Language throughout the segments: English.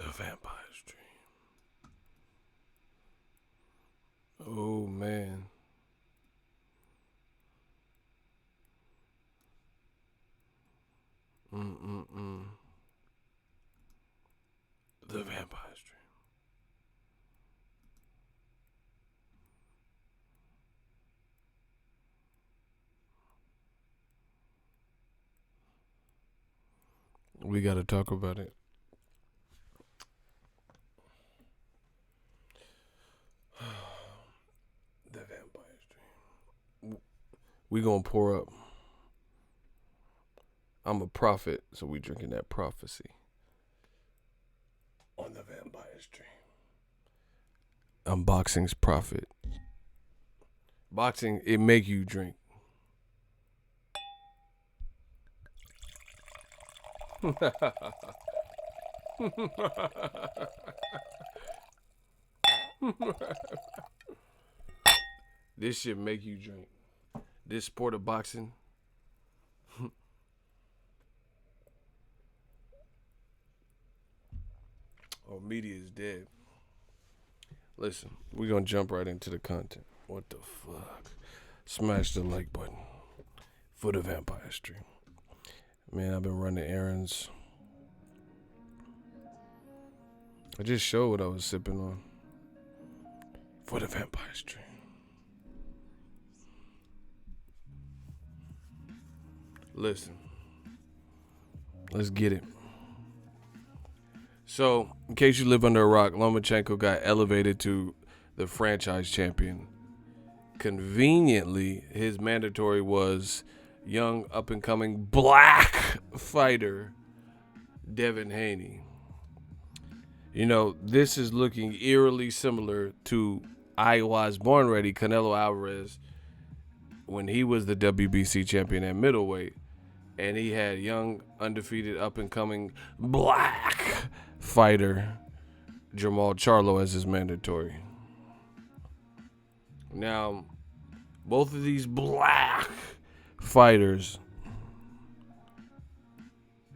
The Vampire's Dream. Oh, man. Mm-mm-mm. The Vampire's Dream. We got to talk about it. The Vampire's Dream. We gonna pour up. I'm a prophet, so we drinking that prophecy. On the Vampire's Dream. I'm boxing's prophet. Boxing, it make you drink. This shit make you drink. This sport of boxing. Oh, media is dead. Listen, we're gonna jump right into the content. What the fuck? Smash the like button for the Vampire Stream. Man, I've been running errands. I just showed what I was sipping on for the Vampire Stream. Listen, let's get it. So, in case you live under a rock, Lomachenko got elevated to the franchise champion. Conveniently, his mandatory was young, up-and-coming black fighter Devin Haney. You know, this is looking eerily similar to Iowa's born ready Canelo Alvarez when he was the WBC champion at middleweight. And he had young, undefeated, up-and-coming black fighter Jamal Charlo as his mandatory. Now, both of these black fighters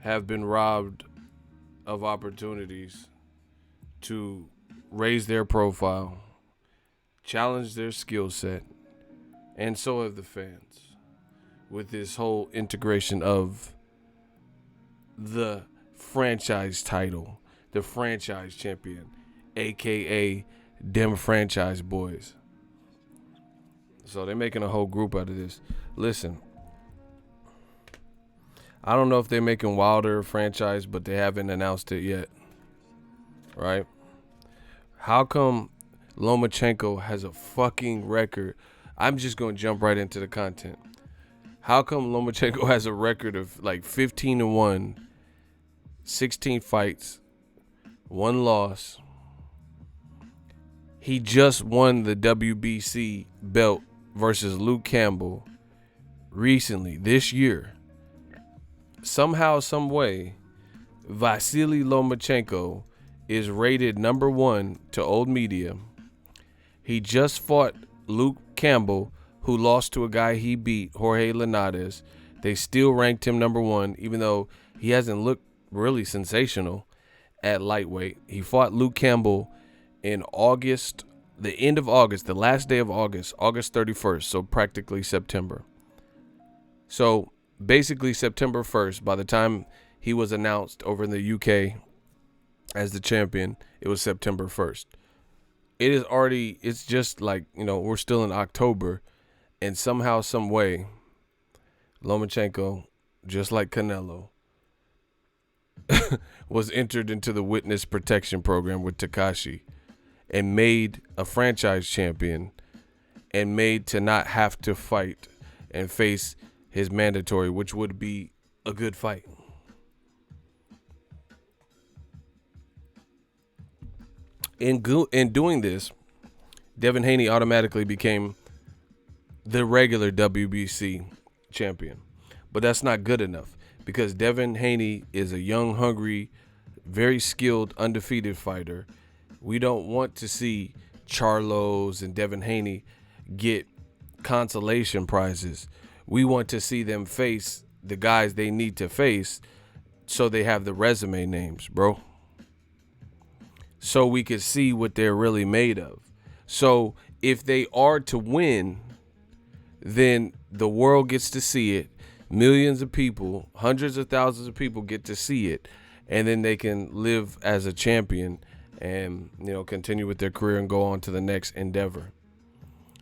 have been robbed of opportunities to raise their profile, challenge their skill set, and so have the fans with this whole integration of the franchise title, the franchise champion, aka them franchise boys. So they're making a whole group out of this. Listen, I don't know if they're making Wilder a franchise, but they haven't announced it yet. Right? How come Lomachenko has a fucking record? I'm just going to jump right into the content. How come Lomachenko has a record of like 15-1, 16 fights, 1 loss? He just won the WBC belt versus Luke Campbell recently, this year. Somehow, some way, Vasily Lomachenko is rated number 1 to old media. He just fought Luke Campbell, who lost to a guy he beat, Jorge Linares. They still ranked him number 1, even though he hasn't looked really sensational at lightweight. He fought Luke Campbell in August, the end of August, the last day of August, August 31st, so practically September. So basically September 1st, by the time he was announced over in the UK as the champion, it was September 1st. It is already, it's just like, you know, we're still in October, and somehow, some way, Lomachenko, just like Canelo, was entered into the witness protection program with Tekashi and made a franchise champion and made to not have to fight and face his mandatory, which would be a good fight. In doing this, Devin Haney automatically became the regular WBC champion. But that's not good enough because Devin Haney is a young, hungry, very skilled, undefeated fighter. We don't want to see Charlos and Devin Haney get consolation prizes. We want to see them face the guys they need to face so they have the resume names, bro. so we could see what they're really made of. So if they are to win, then the world gets to see it. Millions of people, hundreds of thousands of people get to see it, and then they can live as a champion and, continue with their career and go on to the next endeavor.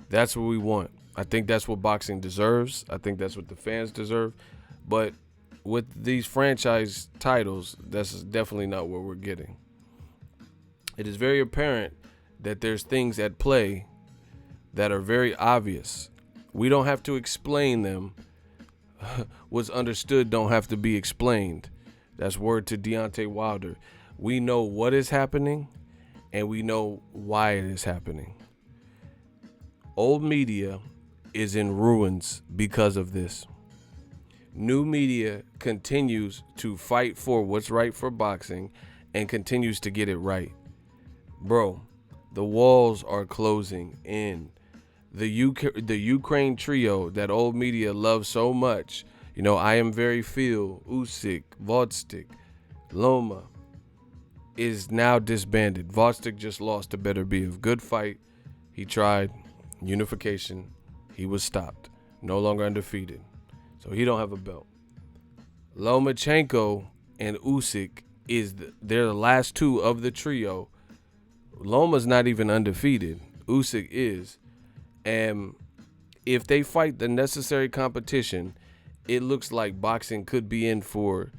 That's what we want. I think that's what boxing deserves. I think that's what the fans deserve. But with these franchise titles, that's definitely not what we're getting. It is very apparent that there's things at play that are very obvious. We don't have to explain them. What's understood don't have to be explained. That's word to Deontay Wilder. We know what is happening, and we know why it is happening. Old media is in ruins because of this. New media continues to fight for what's right for boxing and continues to get it right. Bro, the walls are closing in. The Ukraine trio that old media loves so much, I Am Very Feel, Usyk, Valdez, Loma, is now disbanded. Valdez just lost to Beterbiev. Good fight. He tried. Unification. He was stopped. No longer undefeated. So he don't have a belt. Lomachenko and Usyk they're the last two of the trio. Loma's not even undefeated. Usyk is. And if they fight the necessary competition, it looks like boxing could be in for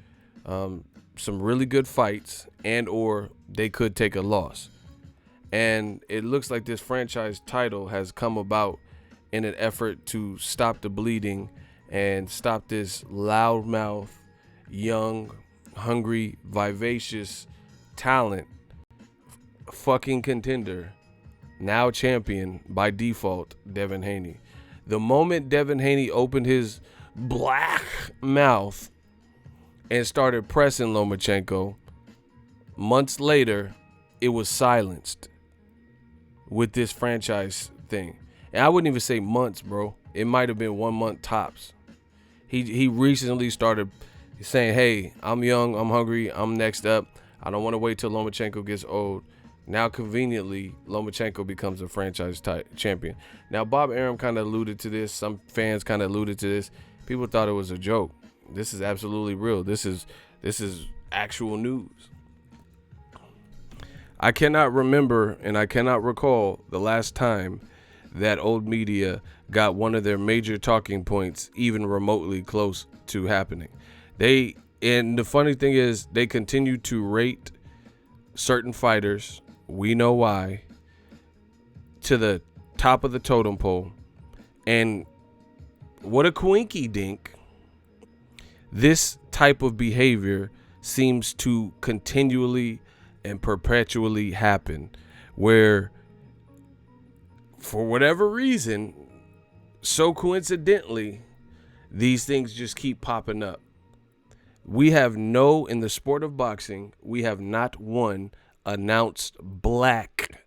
some really good fights, and or they could take a loss. And it looks like this franchise title has come about in an effort to stop the bleeding and stop this loudmouth, young, hungry, vivacious talent fucking contender, now champion by default, Devin Haney. The moment Devin Haney opened his black mouth and started pressing Lomachenko, months later, it was silenced with this franchise thing. And I wouldn't even say months, bro. It might have been 1 month tops. He recently started saying, hey, I'm young, I'm hungry, I'm next up. I don't want to wait till Lomachenko gets old. Now, conveniently, Lomachenko becomes a franchise champion. Now, Bob Arum kind of alluded to this. Some fans kind of alluded to this. People thought it was a joke. This is absolutely real. This is actual news. I cannot remember and I cannot recall the last time that old media got one of their major talking points even remotely close to happening. And the funny thing is, they continue to rate certain fighters, we know why, to the top of the totem pole. And what a coinky dink. This type of behavior seems to continually and perpetually happen, where for whatever reason, so coincidentally, these things just keep popping up. In the sport of boxing, we have not one announced black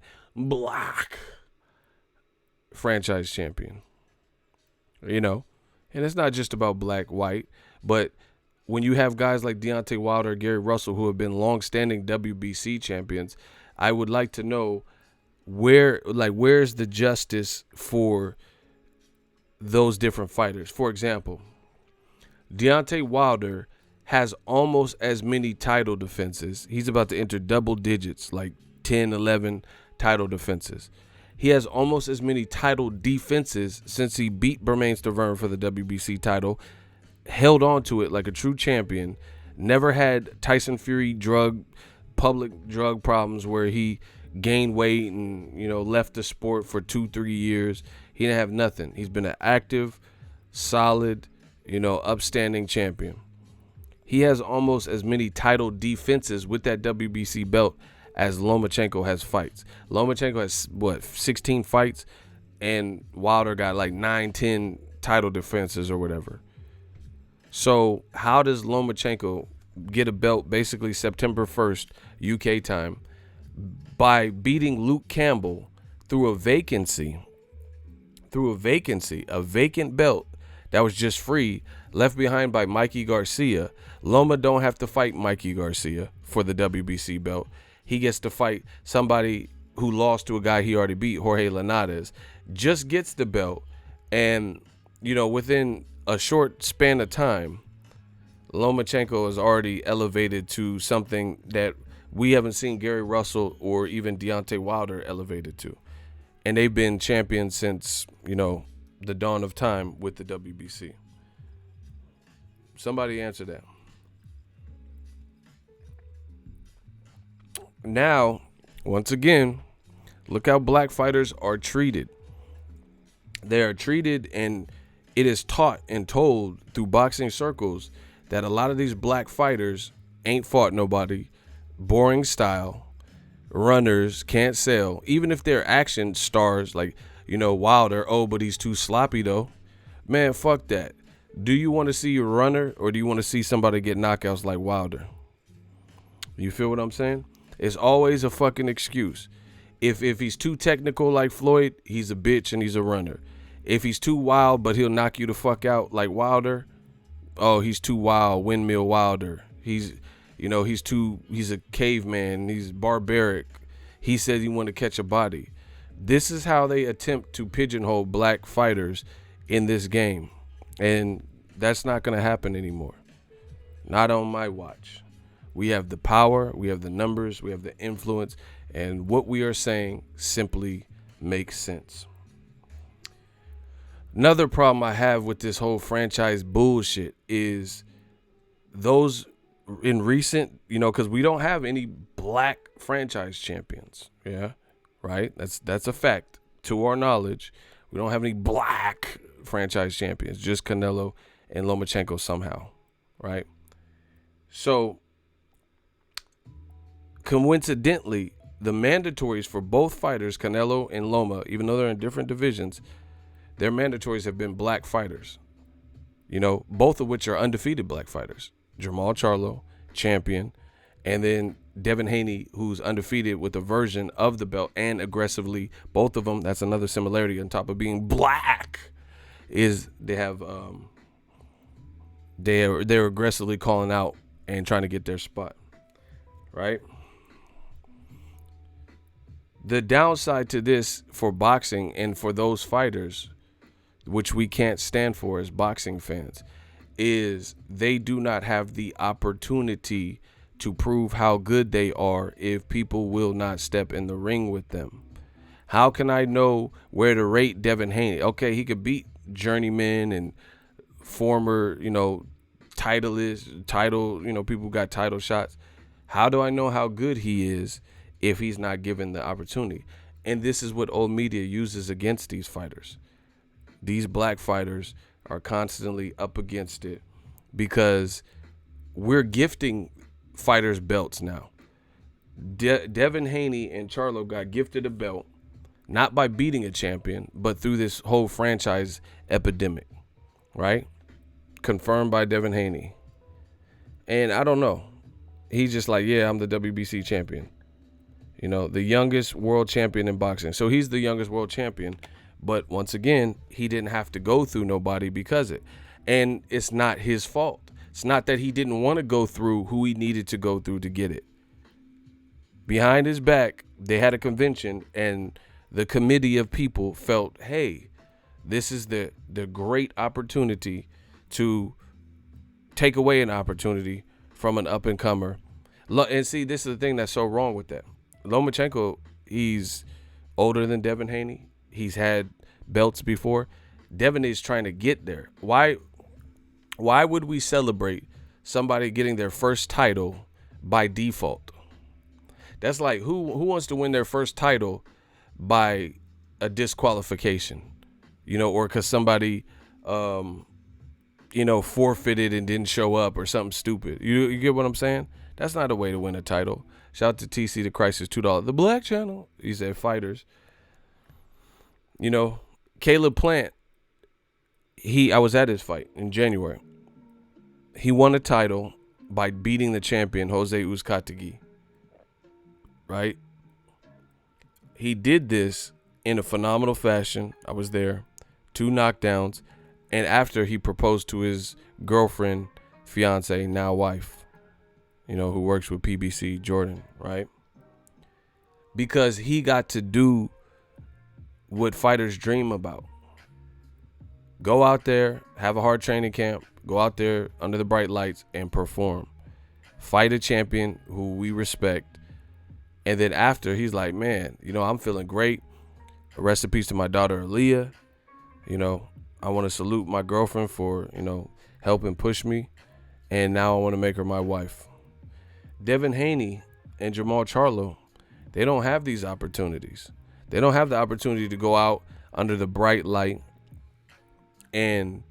franchise champion. And it's not just about black, white, but when you have guys like Deontay Wilder, Gary Russell, who have been long-standing WBC champions, I would like to know where's the justice for those different fighters. For example, Deontay Wilder has almost as many title defenses. He's about to enter double digits, like 10, 11 title defenses. He has almost as many title defenses since he beat Bermane Stiverne for the WBC title, held on to it like a true champion, never had Tyson Fury public drug problems where he gained weight and, left the sport for 2-3 years. He didn't have nothing. He's been an active, solid, upstanding champion. He has almost as many title defenses with that WBC belt as Lomachenko has fights. Lomachenko has, 16 fights, and Wilder got like 9-10 title defenses or whatever. So how does Lomachenko get a belt basically September 1st, UK time, by beating Luke Campbell through a vacancy, a vacant belt that was just free, left behind by Mikey Garcia? Loma don't have to fight Mikey Garcia for the WBC belt. he gets to fight somebody who lost to a guy he already beat, Jorge Linares, just gets the belt. And, you know, within a short span of time, Lomachenko is already elevated to something that we haven't seen Gary Russell or even Deontay Wilder elevated to. And they've been champions since, you know, the dawn of time with the WBC. Somebody answer that. Now, once again, look how black fighters are treated. They are treated, and it is taught and told through boxing circles that a lot of these black fighters ain't fought nobody, boring style, runners, can't sell. Even if they're action stars like, you know, Wilder, oh, but he's too sloppy though. Man, fuck that. Do you want to see a runner, or do you want to see somebody get knockouts like Wilder? You feel what I'm saying? It's always a fucking excuse. If he's too technical like Floyd, he's a bitch and he's a runner. If he's too wild but he'll knock you the fuck out like Wilder, oh, he's too wild, windmill Wilder. He's a caveman, he's barbaric. He says he want to catch a body. This is how they attempt to pigeonhole black fighters in this game. And that's not going to happen anymore. Not on my watch. We have the power, we have the numbers, we have the influence, and what we are saying simply makes sense. Another problem I have with this whole franchise bullshit is those in recent, you know, because we don't have any black franchise champions. Yeah, right? That's a fact. To our knowledge, we don't have any black franchise champions, just Canelo and Lomachenko somehow, right? So, coincidentally, the mandatories for both fighters, Canelo and Loma, even though they're in different divisions, their mandatories have been black fighters. You know, both of which are undefeated black fighters. Jermall Charlo, champion, and then Devin Haney, who's undefeated with a version of the belt and aggressively. Both of them, that's another similarity on top of being black, is they have they're aggressively calling out and trying to get their spot, right? The downside to this for boxing and for those fighters, which we can't stand for as boxing fans, is they do not have the opportunity to prove how good they are if people will not step in the ring with them. How can I know where to rate Devin Haney? Okay, he could beat journeyman and former, you know, title, you know, people who got title shots. How do I know how good he is if he's not given the opportunity? And this is what old media uses against these fighters. These black fighters are constantly up against it because we're gifting fighters belts now. Devin Haney and Charlo got gifted a belt, not by beating a champion, but through this whole franchise epidemic, right? Confirmed by Devin Haney. And I don't know. He's just like, yeah, I'm the WBC champion. You know, the youngest world champion in boxing. So he's the youngest world champion. But once again, he didn't have to go through nobody because it. And it's not his fault. It's not that he didn't want to go through who he needed to go through to get it. Behind his back, they had a convention, and the committee of people felt, hey, this is the great opportunity to take away an opportunity from an up-and-comer. And see, this is the thing that's so wrong with that. Lomachenko, he's older than Devin Haney. He's had belts before. Devin is trying to get there. Why would we celebrate somebody getting their first title by default? That's like who wants to win their first title by a disqualification, you know, or because somebody, you know, forfeited and didn't show up or something stupid. You get what I'm saying? That's not a way to win a title. Shout out to TC the Crisis, $2. The Black Channel. He said fighters. You know, Caleb Plant, I was at his fight in January. He won a title by beating the champion, Jose Uzcategui. Right? He did this in a phenomenal fashion. I was there. 2 knockdowns. And after he proposed to his girlfriend, fiance, now wife, you know, who works with PBC, Jordan, right? because he got to do what fighters dream about. Go out there, have a hard training camp, go out there under the bright lights and perform. Fight a champion who we respect. And then after, he's like, man, I'm feeling great. Rest in peace to my daughter, Aaliyah. I want to salute my girlfriend for, helping push me. And now I want to make her my wife. Devin Haney and Jamal Charlo, they don't have these opportunities. They don't have the opportunity to go out under the bright light and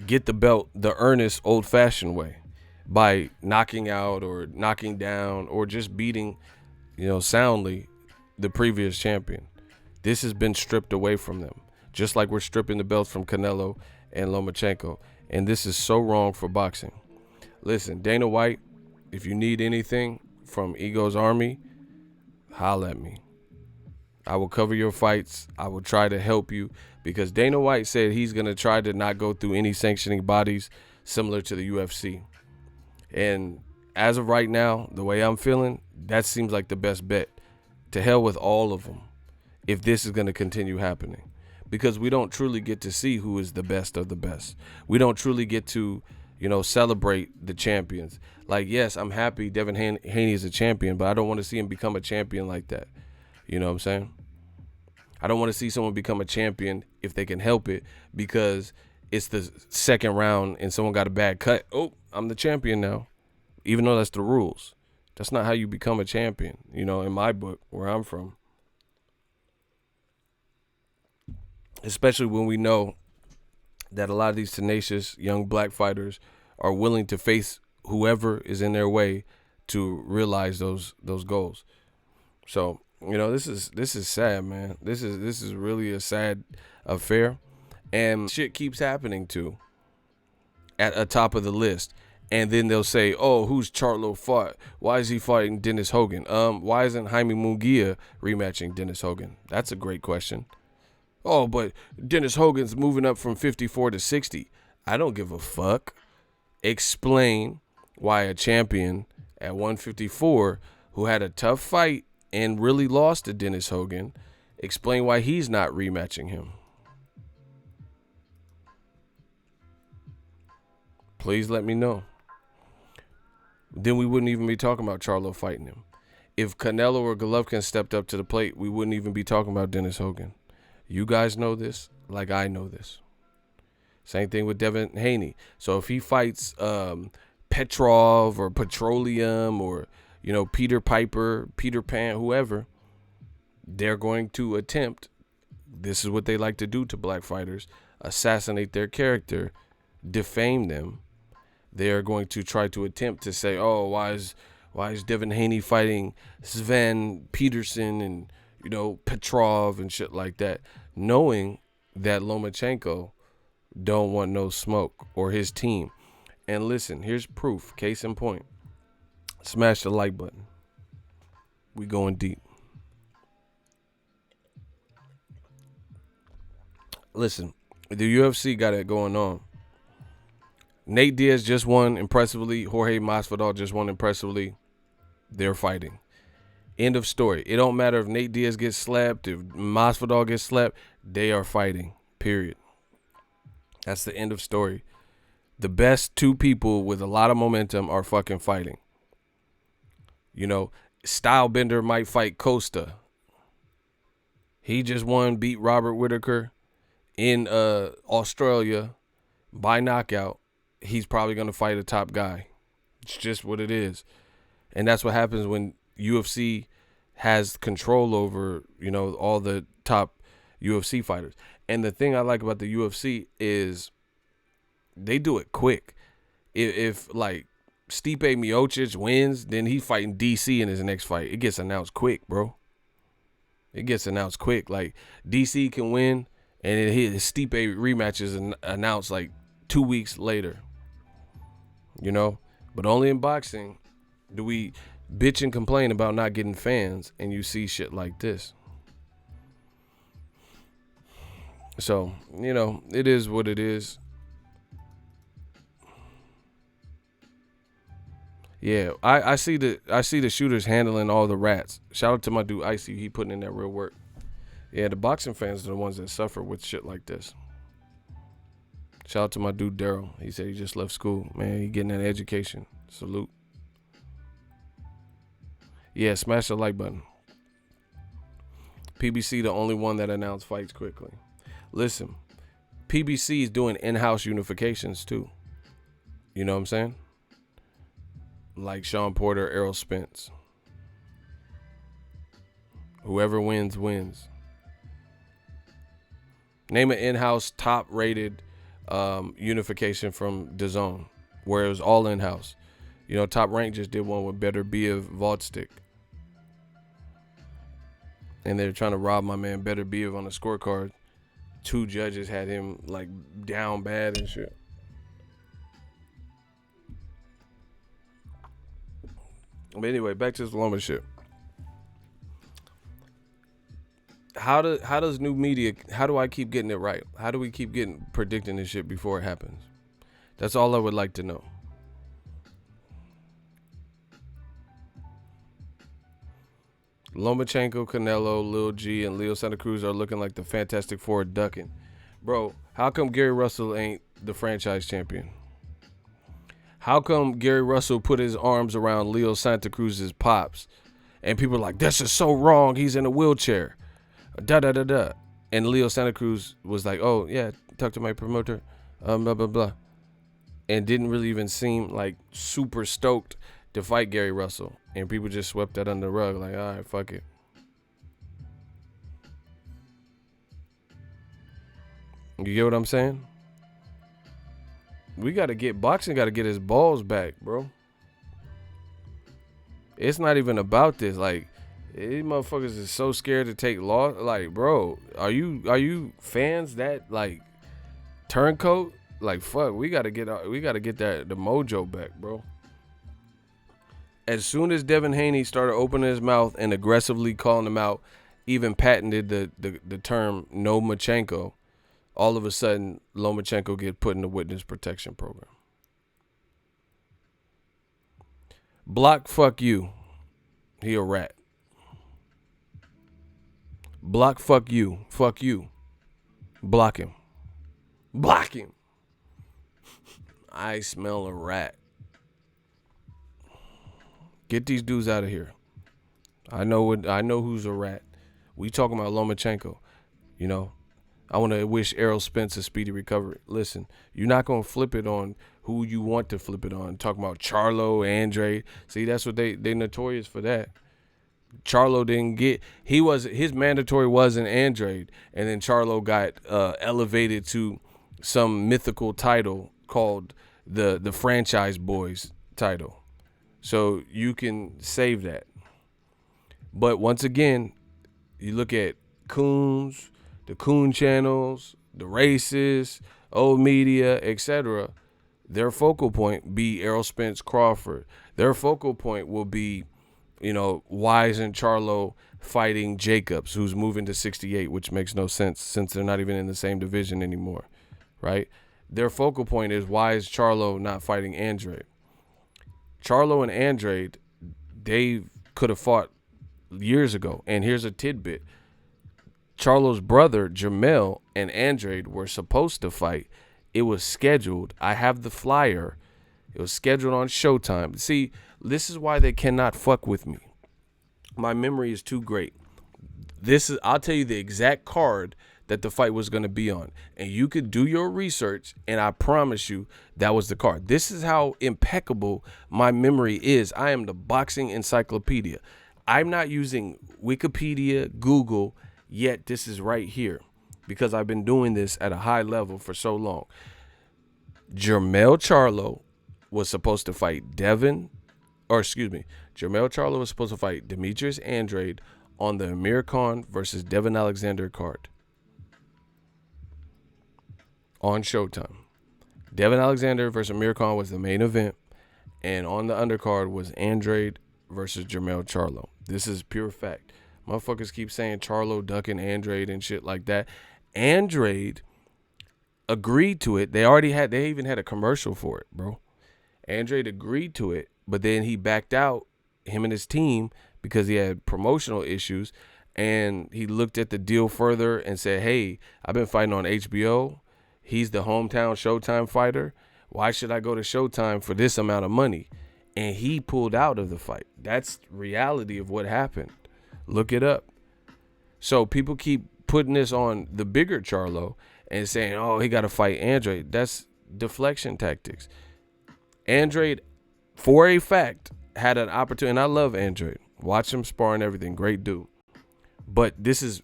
get the belt the earnest, old-fashioned way by knocking out or knocking down or just beating, soundly the previous champion. This has been stripped away from them, just like we're stripping the belts from Canelo and Lomachenko. And this is so wrong for boxing. Listen, Dana White, if you need anything from Ego's Army, holla at me. I will cover your fights. I will try to help you, because Dana White said he's going to try to not go through any sanctioning bodies similar to the UFC. And as of right now, the way I'm feeling, that seems like the best bet. To hell with all of them if this is going to continue happening, because we don't truly get to see who is the best of the best. We don't truly get to, celebrate the champions. Like, yes, I'm happy Devin Haney is a champion, but I don't want to see him become a champion like that. You know what I'm saying? I don't want to see someone become a champion if they can help it, because it's the second round and someone got a bad cut. Oh, I'm the champion now. Even though that's the rules. That's not how you become a champion, in my book, where I'm from. Especially when we know that a lot of these tenacious young black fighters are willing to face whoever is in their way to realize those goals. So, this is sad, man. This is really a sad affair, and shit keeps happening too at a top of the list. And then they'll say, oh, who's Charlo fought? Why is he fighting Dennis Hogan? Why isn't Jaime Munguia rematching Dennis Hogan? That's a great question. Oh, but Dennis Hogan's moving up from 54 to 60. I don't give a fuck. Explain why a champion at 154 who had a tough fight and really lost to Dennis Hogan, explain why he's not rematching him. Please let me know. Then we wouldn't even be talking about Charlo fighting him. If Canelo or Golovkin stepped up to the plate, we wouldn't even be talking about Dennis Hogan. You guys know this like I know this. Same thing with Devin Haney. So if he fights Petrov or Petroleum or, Peter Piper, Peter Pan, whoever, they're going to attempt, this is what they like to do to black fighters, assassinate their character, defame them. They are going to try to attempt to say, oh, why is Devin Haney fighting Sven Peterson and, Petrov and shit like that, knowing that Lomachenko don't want no smoke, or his team. And listen, here's proof, case in point. Smash the like button. We going deep. Listen, the UFC got it going on. Nate Diaz just won impressively. Jorge Masvidal just won impressively. They're fighting. End of story. It don't matter if Nate Diaz gets slapped, if Masvidal gets slapped. They are fighting. Period. That's the end of story. The best two people with a lot of momentum are fucking fighting. Stylebender might fight Costa. He just beat Robert Whittaker in Australia by knockout. He's probably going to fight a top guy. It's just what it is. And that's what happens when UFC has control over, all the top UFC fighters. And the thing I like about the UFC is they do it quick. If like Stipe Miocic wins, then he's fighting DC in his next fight. It gets announced quick, bro. It gets announced quick. Like DC can win, and his Stipe rematch is announced like 2 weeks later. But only in boxing do we bitch and complain about not getting fans, and you see shit like this. So, it is what it is. Yeah, I see the shooters handling all the rats. Shout out to my dude Icy. He putting in that real work. Yeah, the boxing fans are the ones that suffer with shit like this. Shout out to my dude Daryl. He said he just left school. Man, he getting an education. Salute. Yeah, smash the like button. PBC the only one that announced fights quickly. Listen, PBC is doing in-house unifications too. You know what I'm saying? Like Sean Porter, Errol Spence. Whoever wins, wins. Name an in-house top-rated unification from DAZN, where it was all in-house. You know, Top Rank just did one with Better Biev Valdez. And they're trying to rob my man Better Biev on the scorecard. 2 judges had him like down bad and shit. But anyway, back to this Loma shit. How does new media, how do I keep getting it right? How do we keep predicting this shit before it happens? That's all I would like to know. Lomachenko, Canelo, Lil G, and Leo Santa Cruz are looking like the Fantastic Four ducking. Bro, how come Gary Russell ain't the franchise champion? How come Gary Russell put his arms around Leo Santa Cruz's pops? And people are like, this is so wrong. He's in a wheelchair. Da-da-da-da. And Leo Santa Cruz was like, oh, yeah, talk to my promoter, blah, blah, blah. And didn't really even seem like super stoked to fight Gary Russell. And people just swept that under the rug like, all right, fuck it. You get what I'm saying? Boxing got to get his balls back, bro. It's not even about this. Like, these motherfuckers is so scared to take loss. Like, bro, are you fans that like turncoat? Like, fuck, we gotta get the mojo back, bro. As soon as Devin Haney started opening his mouth and aggressively calling him out, even patented the term Lomachenko, all of a sudden Lomachenko get put in the witness protection program. Block, fuck you. He a rat. Block, fuck you. Fuck you. Block him. Block him. I smell a rat. Get these dudes out of here. I know who's a rat. We talking about Lomachenko. You know, I want to wish Errol Spence a speedy recovery. Listen, you're not going to flip it on who you want to flip it on. Talking about Charlo, Andre. See, that's what they notorious for that. Charlo didn't get, his mandatory wasn't Andre, and then Charlo got elevated to some mythical title called the Franchise Boys title. So you can save that. But once again, you look at Coons, the Coon channels, the racists, old media, etc. Their focal point be Errol Spence Crawford. Their focal point will be, you know, why isn't Charlo fighting Jacobs, who's moving to 68, which makes no sense since they're not even in the same division anymore, right? Their focal point is, why is Charlo not fighting Andre? Charlo and Andre, they could have fought years ago. And here's a tidbit. Charlo's brother, Jermell, and Andre were supposed to fight. It was scheduled. I have the flyer. It was scheduled on Showtime. See, this is why they cannot fuck with me. My memory is too great. I'll tell you the exact card that the fight was going to be on. And you could do your research, and I promise you that was the card. This is how impeccable my memory is. I am the boxing encyclopedia. I'm not using Wikipedia, Google, yet this is right here because I've been doing this at a high level for so long. Jermell Charlo was supposed to fight Jermell Charlo was supposed to fight Demetrius Andrade on the Amir Khan versus Devin Alexander card on Showtime. Devin Alexander versus Amir Khan was the main event, and on the undercard was Andrade versus Jermell Charlo. This is pure fact. Motherfuckers keep saying Charlo ducking Andrade and shit like that. Andrade agreed to it. They even had a commercial for it, bro. Andrade agreed to it But then he backed out, him and his team, because he had promotional issues. And he looked at the deal further and said, hey, I've been fighting on HBO. He's the hometown Showtime fighter. Why should I go to Showtime for this amount of money? And he pulled out of the fight. That's reality of what happened. Look it up. So people keep putting this on the bigger Charlo and saying, oh, he got to fight Andrade. That's deflection tactics. Andrade, for a fact, had an opportunity. And I love Andrade. Watch him spar and everything. Great dude. But this is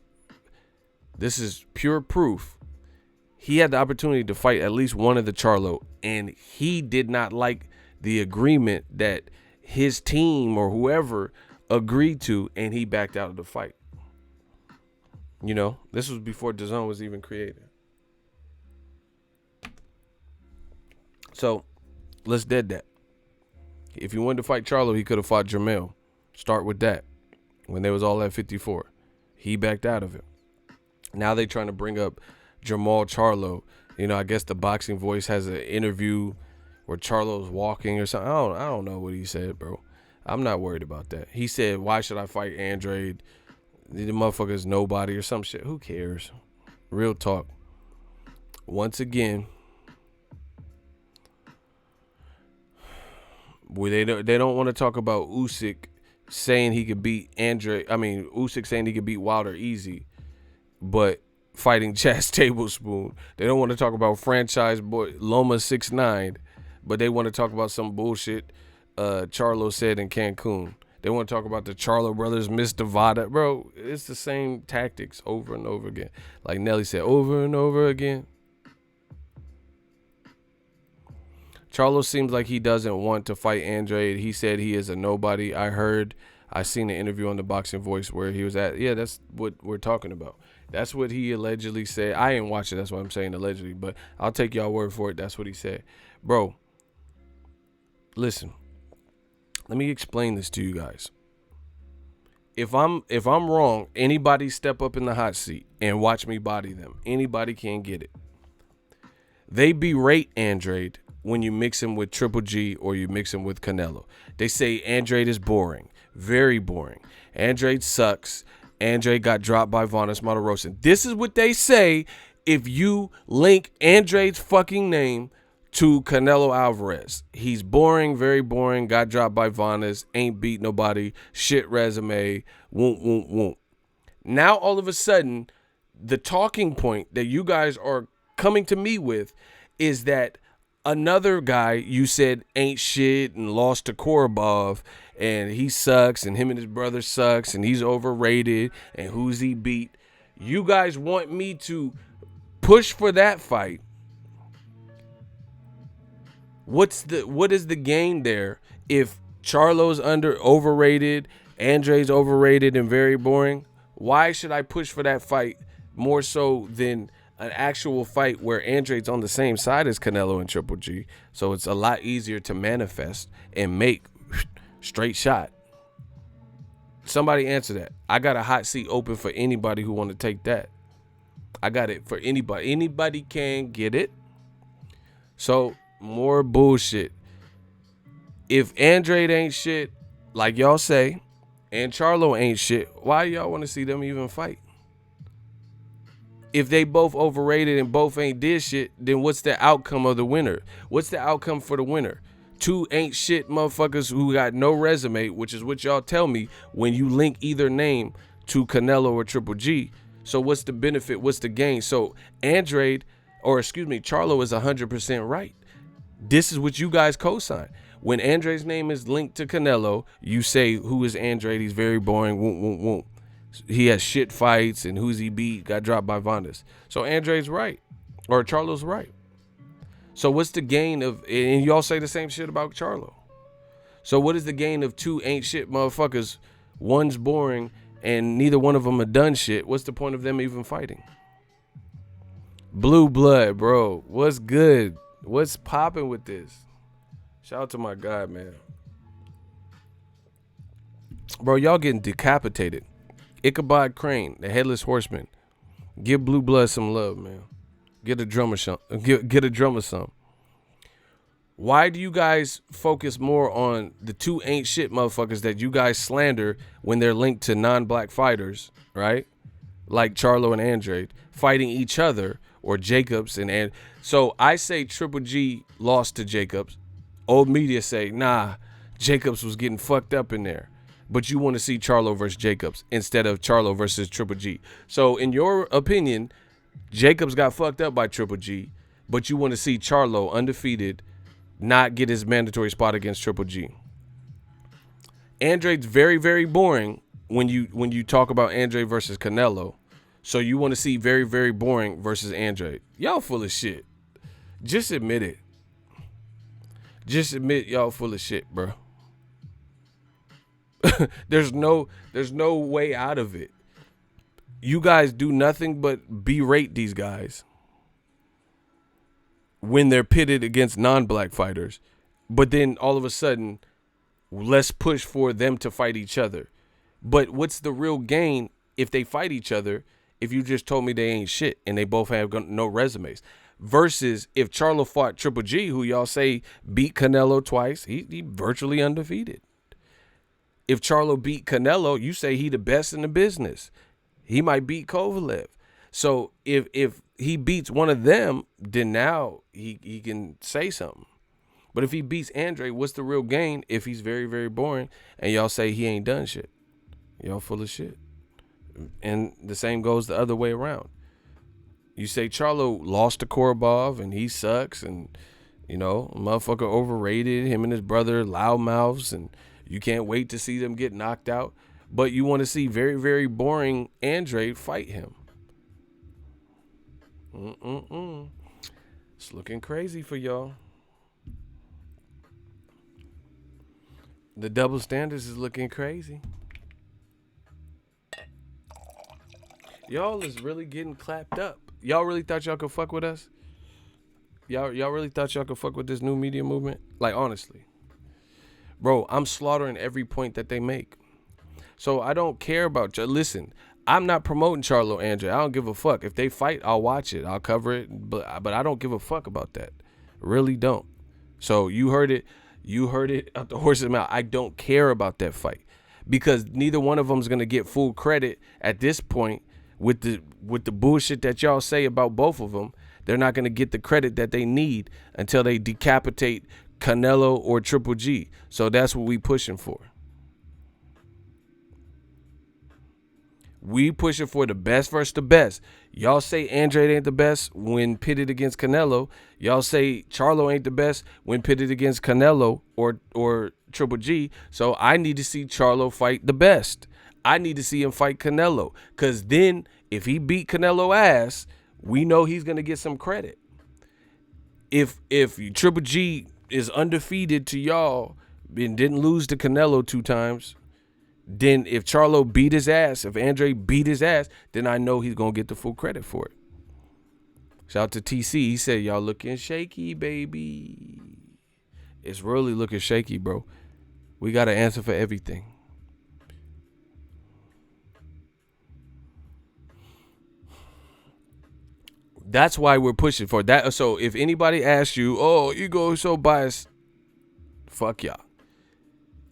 pure proof. He had the opportunity to fight at least one of the Charlo, and he did not like the agreement that his team or whoever agreed to, and he backed out of the fight. You know, this was before DAZN was even created. So let's dead that. If he wanted to fight Charlo, he could have fought Jermell. Start with that. When they was all at 54. He backed out of it. Now they trying to bring up Jermall Charlo. You know, I guess the Boxing Voice has an interview where Charlo's walking or something. I don't know what he said, bro. I'm not worried about that. He said, why should I fight Andrade? The motherfucker's nobody or some shit. Who cares? Real talk. Once again, they don't want to talk about Usyk saying he could beat Usyk saying he could beat Wilder easy, but fighting Chaz Tablespoon. They don't want to talk about franchise boy Loma69, but they want to talk about some bullshit Charlo said in Cancun. They want to talk about the Charlo brothers Miss Nevada. Bro, it's the same tactics over and over again. Like Nelly said, over and over again. Charlo seems like he doesn't want to fight Andrade. He said he is a nobody. I seen an interview on the Boxing Voice where he was at. Yeah, that's what we're talking about. That's what he allegedly said. I ain't watch it. That's what I'm saying allegedly. But I'll take y'all word for it. That's what he said. Bro, listen. Let me explain this to you guys. If I'm wrong, anybody step up in the hot seat and watch me body them. Anybody can get it. They berate Andrade when you mix him with Triple G or you mix him with Canelo. They say Andrade is boring. Very boring. Andrade sucks. Andrade got dropped by Valdez Martirosyan. This is what they say if you link Andrade's fucking name to Canelo Alvarez. He's boring, very boring, got dropped by Valdez, ain't beat nobody, shit resume, won't. Now all of a sudden, the talking point that you guys are coming to me with is that another guy you said ain't shit and lost to Korobov and he sucks and him and his brother sucks and he's overrated and who's he beat. You guys want me to push for that fight. What is the gain there if Charlo's overrated, Andrade's overrated and very boring? Why should I push for that fight more so than an actual fight where Andrade's on the same side as Canelo and Triple G? So it's a lot easier to manifest and make straight shot. Somebody answer that. I got a hot seat open for anybody who want to take that. I got it for anybody. Anybody can get it. So more bullshit. If Andrade ain't shit, like y'all say, and Charlo ain't shit, why y'all want to see them even fight? If they both overrated and both ain't did shit, then what's the outcome of the winner? What's the outcome for the winner? Two ain't shit motherfuckers who got no resume, which is what y'all tell me when you link either name to Canelo or Triple G. So what's the benefit? What's the gain? So Charlo is 100% right. This is what you guys co-sign. When Andrade's name is linked to Canelo, you say, who is Andrade? He's very boring. Won't. He has shit fights, and who's he beat? Got dropped by Valdez. So Andrade's right, or Charlo's right. So what's the gain of? And y'all say the same shit about Charlo. So what is the gain of two ain't shit motherfuckers? One's boring, and neither one of them have done shit. What's the point of them even fighting? Blue blood, bro. What's good? What's popping with this? Shout out to my guy, man. Bro, y'all getting decapitated. Ichabod Crane, the headless horseman. Give Blue Blood some love, man. Get a drummer some. Get a drummer some. Why do you guys focus more on the two ain't shit motherfuckers that you guys slander when they're linked to non-black fighters, right? Like Charlo and Andrade fighting each other, or Jacobs and so I say Triple G lost to Jacobs. Old media say, nah, Jacobs was getting fucked up in there. But you want to see Charlo versus Jacobs instead of Charlo versus Triple G. So in your opinion, Jacobs got fucked up by Triple G, but you want to see Charlo undefeated not get his mandatory spot against Triple G. Andrade's very, very boring when you talk about Andrade versus Canelo. So you want to see very, very boring versus Andrade. Y'all full of shit. Just admit it. Just admit y'all full of shit, bro. There's no way out of it. You guys do nothing but berate these guys when they're pitted against non-black fighters. But then all of a sudden, let's push for them to fight each other. But what's the real gain if they fight each other if you just told me they ain't shit and they both have no resumes? Versus if Charlo fought Triple G, who y'all say beat Canelo twice, he virtually undefeated. If Charlo beat Canelo, you say he the best in the business. He might beat Kovalev. So if he beats one of them, then now he can say something. But if he beats Andre, what's the real gain if he's very, very boring and y'all say he ain't done shit? Y'all full of shit. And the same goes the other way around. You say Charlo lost to Korobov and he sucks and, you know, motherfucker overrated, him and his brother loudmouths, and you can't wait to see them get knocked out. But you want to see very, very boring Andre fight him. It's looking crazy for y'all. The double standards is looking crazy. Y'all is really getting clapped up. Y'all really thought y'all could fuck with us? Y'all really thought y'all could fuck with this new media movement? Like, honestly. Bro, I'm slaughtering every point that they make. So I don't care about you. Listen, I'm not promoting Charlo Andre. I don't give a fuck. If they fight, I'll watch it. I'll cover it. But I don't give a fuck about that. Really don't. So you heard it. You heard it out the horse's mouth. I don't care about that fight. Because neither one of them is going to get full credit at this point with the bullshit that y'all say about both of them. They're not going to get the credit that they need until they decapitate Canelo or Triple G. So that's what we pushing for. We pushing for the best versus the best. Y'all say Andrade ain't the best when pitted against Canelo. Y'all say Charlo ain't the best when pitted against Canelo or Triple G. So I need to see Charlo fight the best. I need to see him fight Canelo. Because then if he beat Canelo ass, we know he's going to get some credit. If Triple G is undefeated to y'all and didn't lose to Canelo 2 times, then if Charlo beat his ass, if Andre beat his ass, then I know he's going to get the full credit for it. Shout out to TC. He said, y'all looking shaky, baby. It's really looking shaky, bro. We got to answer for everything. That's why we're pushing for that. So if anybody asks you, oh, you go so biased, fuck y'all.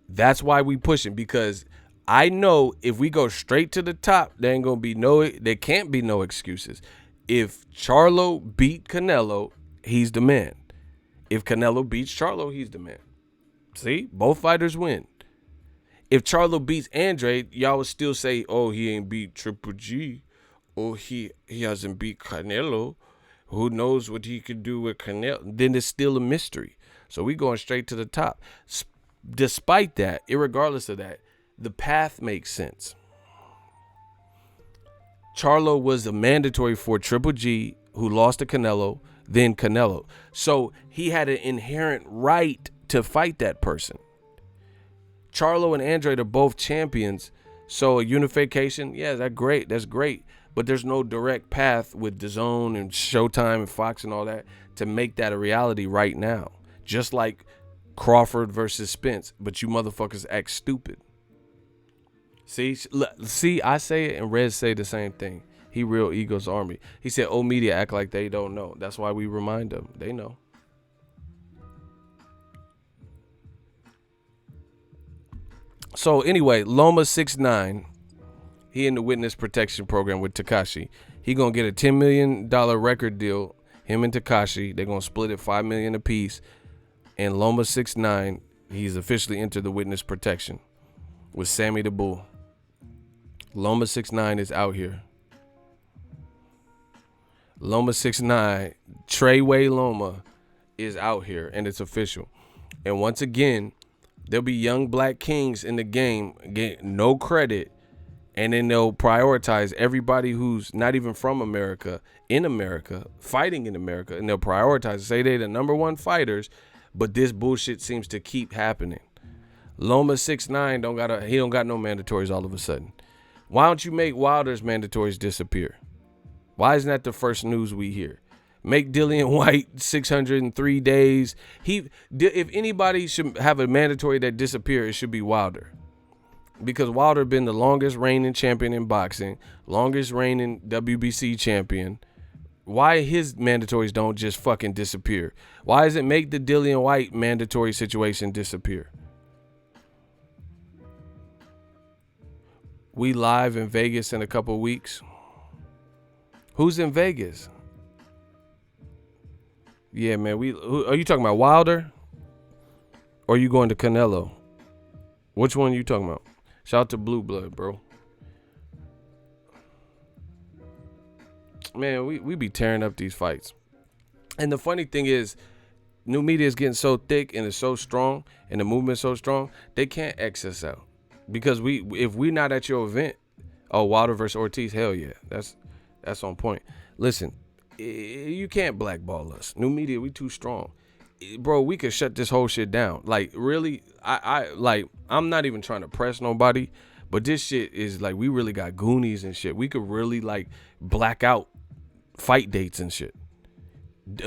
That's why we pushing, because I know if we go straight to the top, there can't be no excuses. If Charlo beat Canelo, he's the man. If Canelo beats Charlo, he's the man. See, both fighters win. If Charlo beats Andrade, y'all would still say, oh, he ain't beat Triple G. Oh, he hasn't beat Canelo. Who knows what he could do with Canelo? Then it's still a mystery. So we going straight to the top. Despite that, irregardless of that, the path makes sense. Charlo was a mandatory for Triple G, who lost to Canelo, then Canelo. So he had an inherent right to fight that person. Charlo and Andrade are both champions. So a unification, yeah, that's great. That's great. But there's no direct path with DAZN and Showtime and Fox and all that to make that a reality right now. Just like Crawford versus Spence, but you motherfuckers act stupid. See, I say it and Rez say the same thing. He real Eagles Army. He said, "Oh, media act like they don't know." That's why we remind them. They know. So anyway, Loma69, he in the witness protection program with Tekashi. He gonna get a $10 million record deal. Him and Tekashi, they're gonna split it $5 million apiece. And Loma69, he's officially entered the witness protection with Sammy the Bull. Loma69 is out here. Loma69, Treyway Loma is out here, and it's official. And once again, there'll be young black kings in the game, get no credit, and then they'll prioritize everybody who's not even from America, in America, fighting in America, and they'll prioritize, say they're the number one fighters, but this bullshit seems to keep happening. Loma69 don't got no mandatories all of a sudden. Why don't you make Wilder's mandatories disappear? Why isn't that the first news we hear? Make Dillian White 603 days. If anybody should have a mandatory that disappear, it should be Wilder. Because Wilder been the longest reigning champion in boxing, longest reigning WBC champion. Why his mandatories don't just fucking disappear? Why does it make the Dillian White mandatory situation disappear? We live in Vegas in a couple weeks. Who's in Vegas? Yeah, man. Are you talking about Wilder? Or are you going to Canelo? Which one are you talking about? Shout out to Blue Blood, bro. Man, we be tearing up these fights. And the funny thing is, new media is getting so thick and it's so strong and the movement's so strong, they can't X us out. Because if we're not at your event, oh, Wilder versus Ortiz, hell yeah. That's on point. Listen, you can't blackball us. New media, we too strong. Bro, we could shut this whole shit down. Like, really, I'm not even trying to press nobody, but this shit is like, we really got Goonies and shit. We could really like black out fight dates and shit.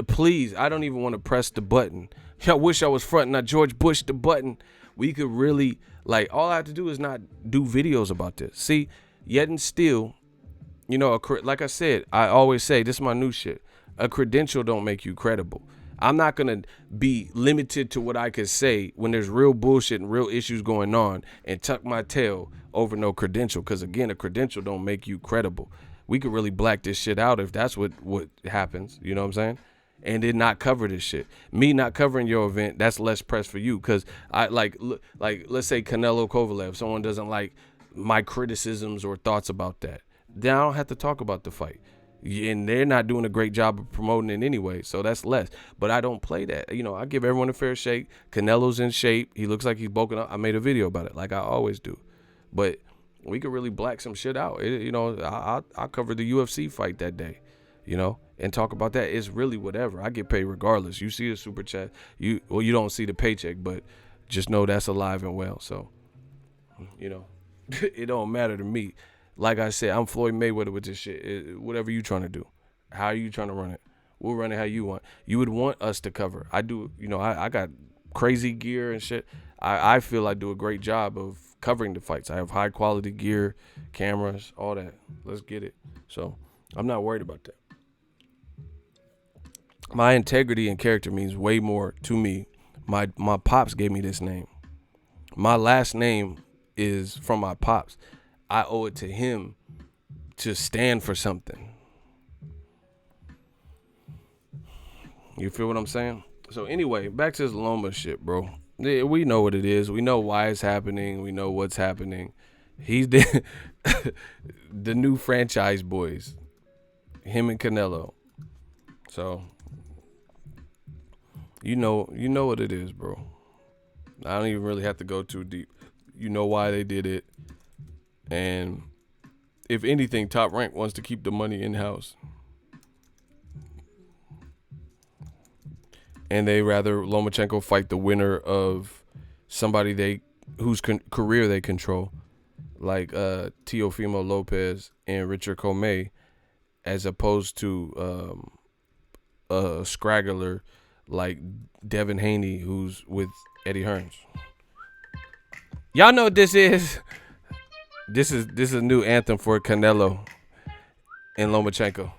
Please, I don't even want to press the button. I wish I was fronting, not George Bush the button. We could really, like, all I have to do is not do videos about this. See, yet and still, you know, like I said, I always say, this is my new shit. A credential don't make you credible. I'm not going to be limited to what I could say when there's real bullshit and real issues going on and tuck my tail over no credential. Because, again, a credential don't make you credible. We could really black this shit out if that's what happens. You know what I'm saying? And then not cover this shit. Me not covering your event, that's less press for you. Because, like, let's say Canelo Kovalev, someone doesn't like my criticisms or thoughts about that. Then I don't have to talk about the fight. And they're not doing a great job of promoting it anyway, so that's less. But I don't play that. You know, I give everyone a fair shake. Canelo's in shape. He looks like he's bulking up. I made a video about it, like I always do. But we could really black some shit out. You know, I'll cover the UFC fight that day, you know, and talk about that. It's really whatever. I get paid regardless. You see the super chat. You don't see the paycheck, but just know that's alive and well. So, you know, it don't matter to me. Like I said, I'm Floyd Mayweather with this shit. Whatever you trying to do. How are you trying to run it? We'll run it how you want. You would want us to cover. I do, you know, I got crazy gear and shit. I feel I do a great job of covering the fights. I have high quality gear, cameras, all that. Let's get it. So I'm not worried about that. My integrity and character means way more to me. My pops gave me this name. My last name is from my pops. I owe it to him to stand for something. You feel what I'm saying? So anyway, back to this Loma shit, bro. We know what it is. We know why it's happening. We know what's happening. He's the new franchise boys. Him and Canelo. So you know what it is, bro. I don't even really have to go too deep. You know why they did it. And if anything, Top Rank wants to keep the money in-house. And they rather Lomachenko fight the winner of somebody whose career they control, like Teofimo Lopez and Richard Comey, as opposed to a scraggler like Devin Haney, who's with Eddie Hearns. Y'all know what this is. This is a new anthem for Canelo and Lomachenko.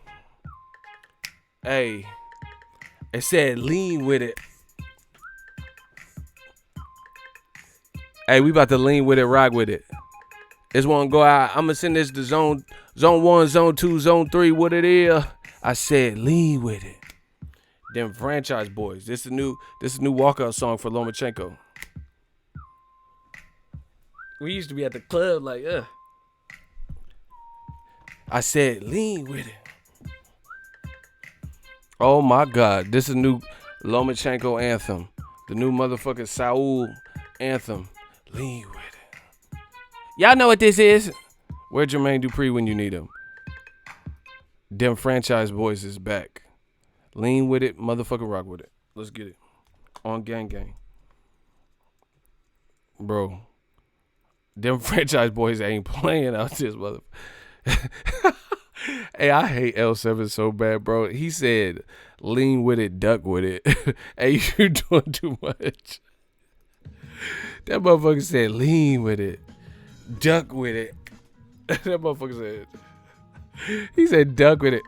Hey, it said lean with it. Hey, we about to lean with it, rock with it. This one go out. I'ma send this to zone 1, zone 2, zone 3. What it is? I said lean with it. Them franchise boys. This is a new walkout song for Lomachenko. We used to be at the club like, I said lean with it. Oh my God, this is a new Lomachenko anthem. The new motherfucking Saul anthem. Lean with it. Y'all know what this is. Where Jermaine Dupri when you need him? Them franchise boys is back. Lean with it, motherfucking rock with it. Let's get it. On gang gang. Bro. Them franchise boys ain't playing out this mother. Hey, I hate L7 so bad, bro. He said, lean with it, duck with it. Hey, you doing too much. That motherfucker said, lean with it, duck with it. That motherfucker said, he said, duck with it.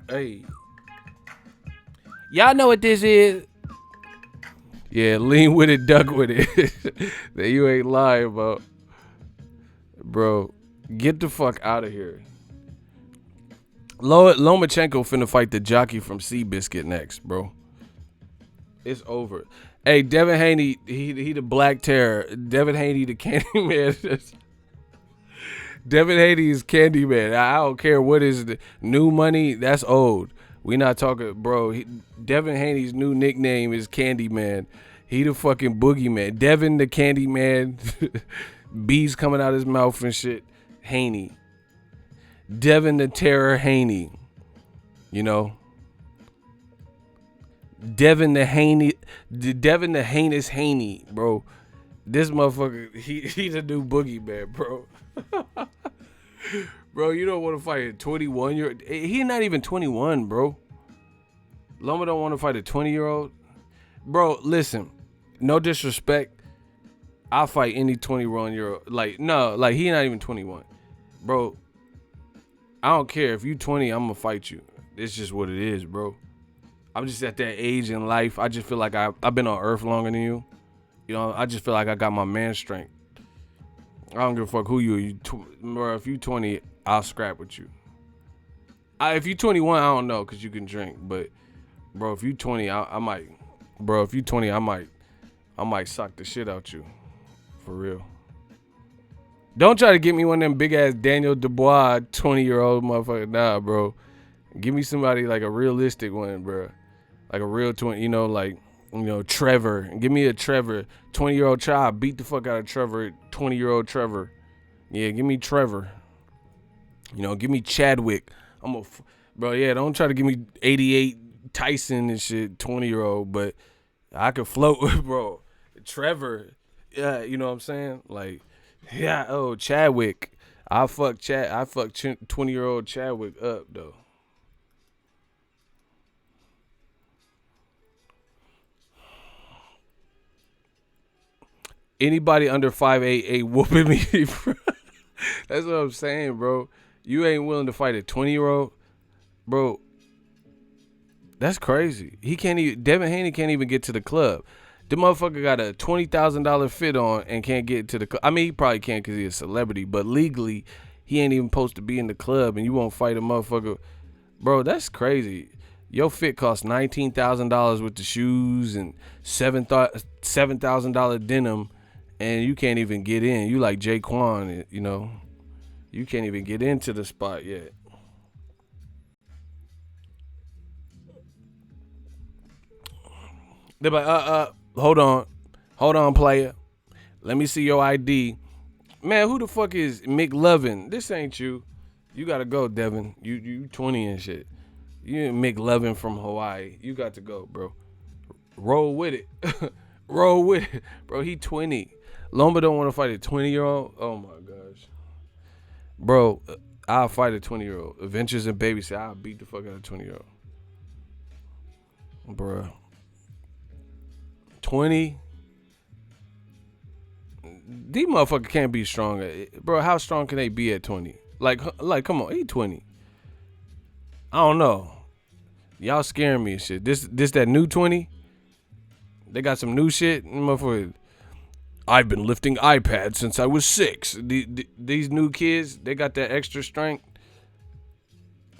Hey. Y'all know what this is? Yeah, lean with it, duck with it. That you ain't lying about. Bro, get the fuck out of here. Lomachenko finna fight the jockey from Seabiscuit next, bro. It's over. Hey, Devin Haney, he the Black Terror. Devin Haney, the Candyman. Devin Haney is Candyman. I don't care what is the new money. That's old. We not talking, bro. Devin Haney's new nickname is Candyman. He the fucking boogeyman. Devin the Candyman. Bees coming out his mouth and shit. Haney. Devin the Terror Haney. You know. Devin the Haney. Devin the Heinous Haney, bro. This motherfucker, he's a new boogeyman, bro. Bro, you don't want to fight a 21-year-old. He's not even 21, bro. Loma don't want to fight a 20-year-old. Bro, listen. No disrespect. I'll fight any 21-year-old. Like, no, like, he not even 21. Bro, I don't care. If you 20, I'm going to fight you. It's just what it is, bro. I'm just at that age in life. I just feel like I've been on earth longer than you. You know, I just feel like I got my man strength. I don't give a fuck who you are. Bro, if you 20, I'll scrap with you. If you 21, I don't know, because you can drink. But, bro, if you 20, I might. Bro, if you 20, I might sock the shit out you. For real. Don't try to get me one of them big-ass Daniel Dubois 20-year-old motherfucker. Nah, bro. Give me somebody like a realistic one, bro. Like a real 20, you know, like, you know, Trevor. Give me a Trevor. 20-year-old child. Beat the fuck out of Trevor. 20-year-old Trevor. Yeah, give me Trevor. You know, give me Chadwick. Bro, yeah, don't try to give me 88 Tyson and shit, 20-year-old, but I could float with, bro. Trevor. Yeah, you know what I'm saying? Like, yeah, oh, Chadwick. I fuck 20-year-old Chadwick up, though. Anybody under 5'8" ain't whooping me, bro. That's what I'm saying, bro. You ain't willing to fight a 20-year-old, bro. That's crazy. Devin Haney can't even get to the club. The motherfucker got a $20,000 fit on and can't get to the club. I mean, he probably can't because he's a celebrity, but legally, he ain't even supposed to be in the club, and you won't fight a motherfucker. Bro, that's crazy. Your fit costs $19,000 with the shoes and $7,000 denim, and you can't even get in. You like Jaquan, you know. You can't even get into the spot yet. They're like, hold on, player. Let me see your ID. Man, who the fuck is McLovin? This ain't you. You gotta go, Devin. You 20 and shit. You ain't McLovin from Hawaii. You got to go, bro. Roll with it. Roll with it. Bro, he 20. Loma don't want to fight a 20-year-old. Oh my gosh. Bro, I'll fight a 20-year-old. Adventures in Baby say I'll beat the fuck out of a 20-year-old. Bro. 20. These motherfuckers can't be strong. Bro, how strong can they be at 20? Like, come on, he 20. I don't know. Y'all scaring me and shit. This that new 20? They got some new shit. Motherfucker, I've been lifting iPads since I was 6. These new kids, they got that extra strength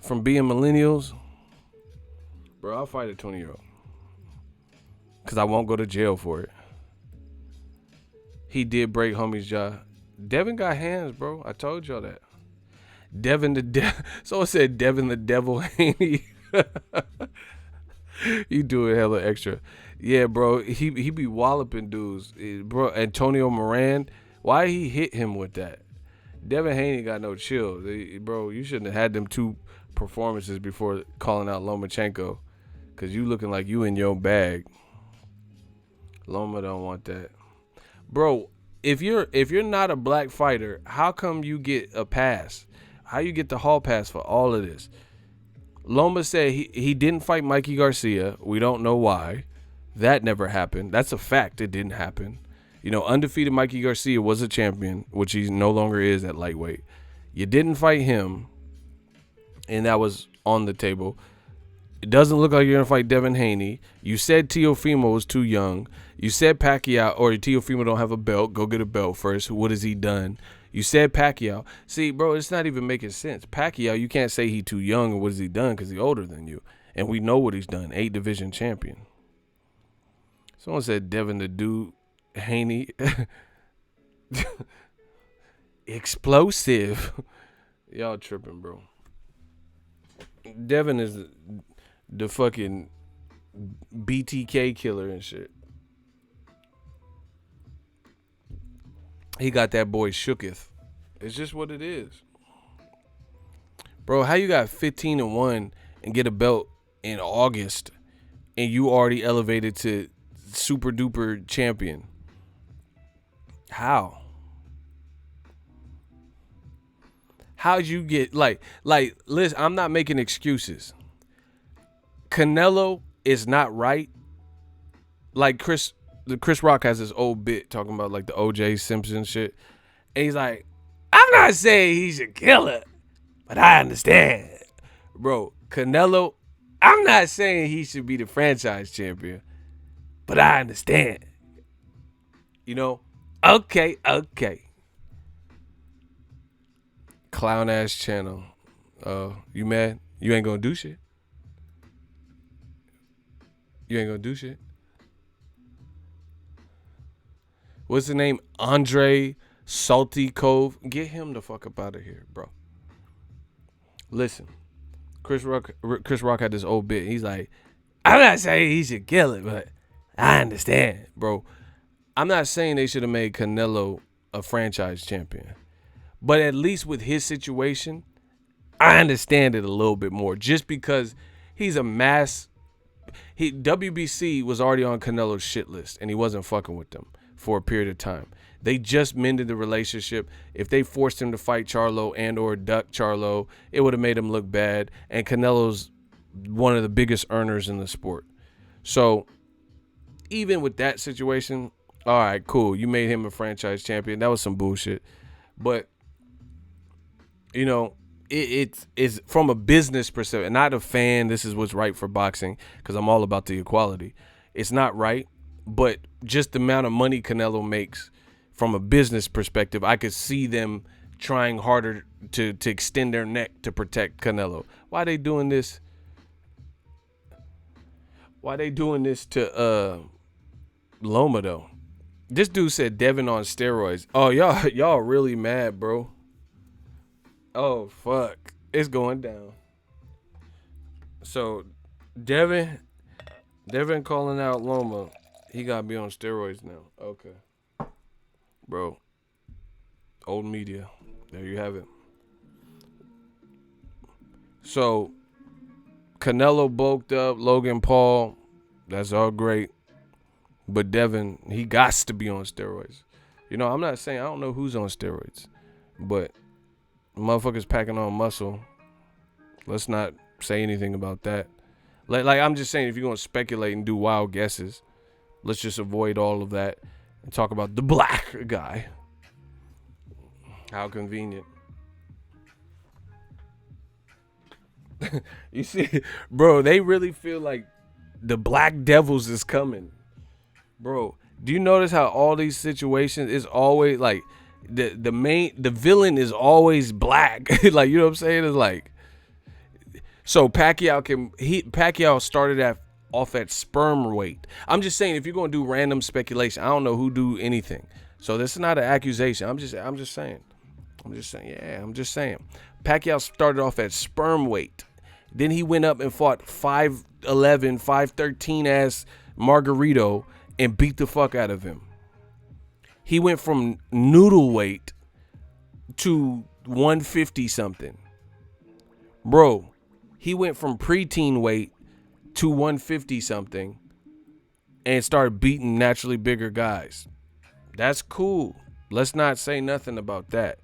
from being millennials. Bro, I'll fight a 20-year-old. Because I won't go to jail for it. He did break homie's jaw. Devin got hands, bro. I told y'all that. Someone said Devin the Devil Haney. You do it hella extra. Yeah, bro. He be walloping dudes. Bro, Antonio Moran. Why he hit him with that? Devin Haney got no chill. Bro, you shouldn't have had them 2 performances before calling out Lomachenko. Because you looking like you in your bag. Loma don't want that. Bro, if you're not a black fighter, how come you get a pass? How you get the hall pass for all of this? Loma said he didn't fight Mikey Garcia. We don't know why. That never happened. That's a fact. It didn't happen. You know, undefeated Mikey Garcia was a champion, which he no longer is at lightweight. You didn't fight him, and that was on the table. It doesn't look like you're going to fight Devin Haney. You said Teofimo was too young. You said Pacquiao, or Teofimo don't have a belt. Go get a belt first. What has he done? You said Pacquiao. See, bro, it's not even making sense. Pacquiao, you can't say he too young or what has he done because he's older than you. And we know what he's done. 8 division champion. Someone said Devin the Dude Haney. Explosive. Y'all tripping, bro. Devin is the fucking BTK killer and shit. He got that boy shooketh. It's just what it is. Bro, how you got 15-1 and get a belt in August and you already elevated to super duper champion? How? How'd you get like listen, I'm not making excuses. Canelo is not right. Like Chris Rock has this old bit talking about like the O.J. Simpson shit. And he's like, I'm not saying he's a killer, but I understand. Bro, Canelo, I'm not saying he should be the franchise champion, but I understand. You know? Okay. Clown ass channel. You mad? You ain't gonna do shit. You ain't gonna do shit. What's the name? Andre Salty Cove. Get him the fuck up out of here, bro. Listen, Chris Rock had this old bit. He's like, I'm not saying he should kill it, but I understand, bro. I'm not saying they should have made Canelo a franchise champion. But at least with his situation, I understand it a little bit more. Just because he's a mass... WBC was already on Canelo's shit list, and he wasn't fucking with them for a period of time. They just mended the relationship. If they forced him to fight Charlo and or duck Charlo, it would have made him look bad. And Canelo's one of the biggest earners in the sport. So even with that situation, all right, cool. You made him a franchise champion. That was some bullshit. But, you know, it's from a business perspective, not a fan. This is what's right for boxing because I'm all about the equality. It's not right, but just the amount of money Canelo makes from a business perspective, I could see them trying harder to extend their neck to protect Canelo. Why they doing this? Why they doing this to Loma though? This dude said Devin on steroids. Oh, y'all really mad, bro. Oh, fuck. It's going down. So, Devin calling out Loma. He got to be on steroids now. Okay. Bro. Old media. There you have it. So, Canelo bulked up. Logan Paul. That's all great. But Devin, he gots to be on steroids. You know, I'm not saying I don't know who's on steroids. But motherfuckers packing on muscle. Let's not say anything about that. Like I'm just saying, if you're going to speculate and do wild guesses, let's just avoid all of that and talk about the black guy. How convenient. You see, bro, they really feel like the Black Devils is coming. Bro, do you notice how all these situations is always like the villain is always black? Like, you know what I'm saying? It's like, so Pacquiao started off at sperm weight. I'm just saying, if you're gonna do random speculation, I don't know who do anything. So this is not an accusation. I'm just saying. Yeah, I'm just saying. Pacquiao started off at sperm weight. Then he went up and fought 5'11", 5'13" ass Margarito and beat the fuck out of him. He went from noodle weight to 150 something. Bro, he went from preteen weight to 150 something and started beating naturally bigger guys. That's cool. Let's not say nothing about that.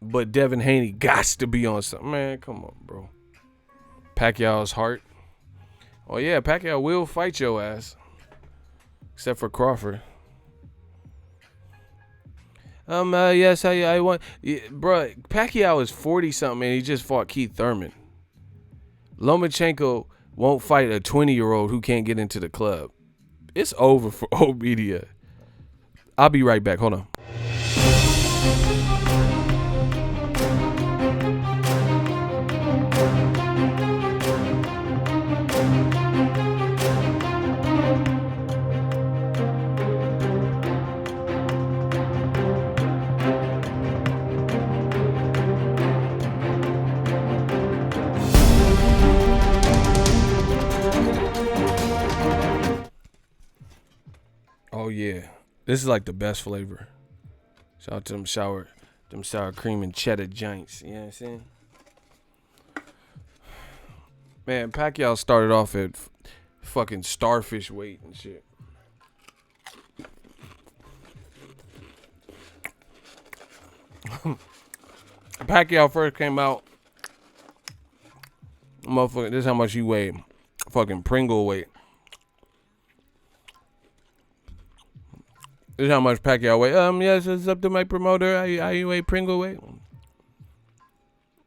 But Devin Haney gots to be on something. Man, come on, bro. Pacquiao's heart. Oh, yeah, Pacquiao will fight your ass. Except for Crawford. Yes, I want. Yeah, bro, Pacquiao is 40-something and he just fought Keith Thurman. Lomachenko won't fight a 20-year-old who can't get into the club. It's over for old media. I'll be right back. Hold on. Oh yeah, this is like the best flavor. Shout out to them sour cream and cheddar joints. You know what I'm saying? Man, Pacquiao started off at fucking starfish weight and shit. Pacquiao first came out, motherfucker. This is how much he weighed. Fucking Pringle weight. This is how much Pacquiao weighed. Yes, it's up to my promoter. How you weigh Pringle weight?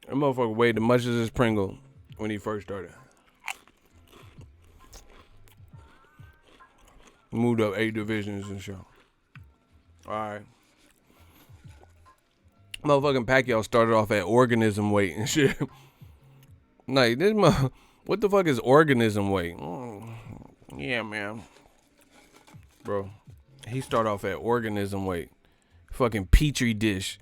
That motherfucker weighed as much as his Pringle when he first started. Moved up 8 divisions and shit. Alright. Motherfucking Pacquiao started off at organism weight and shit. Like, what the fuck is organism weight? Yeah, man. Bro. He started off at organism weight. Fucking petri dish.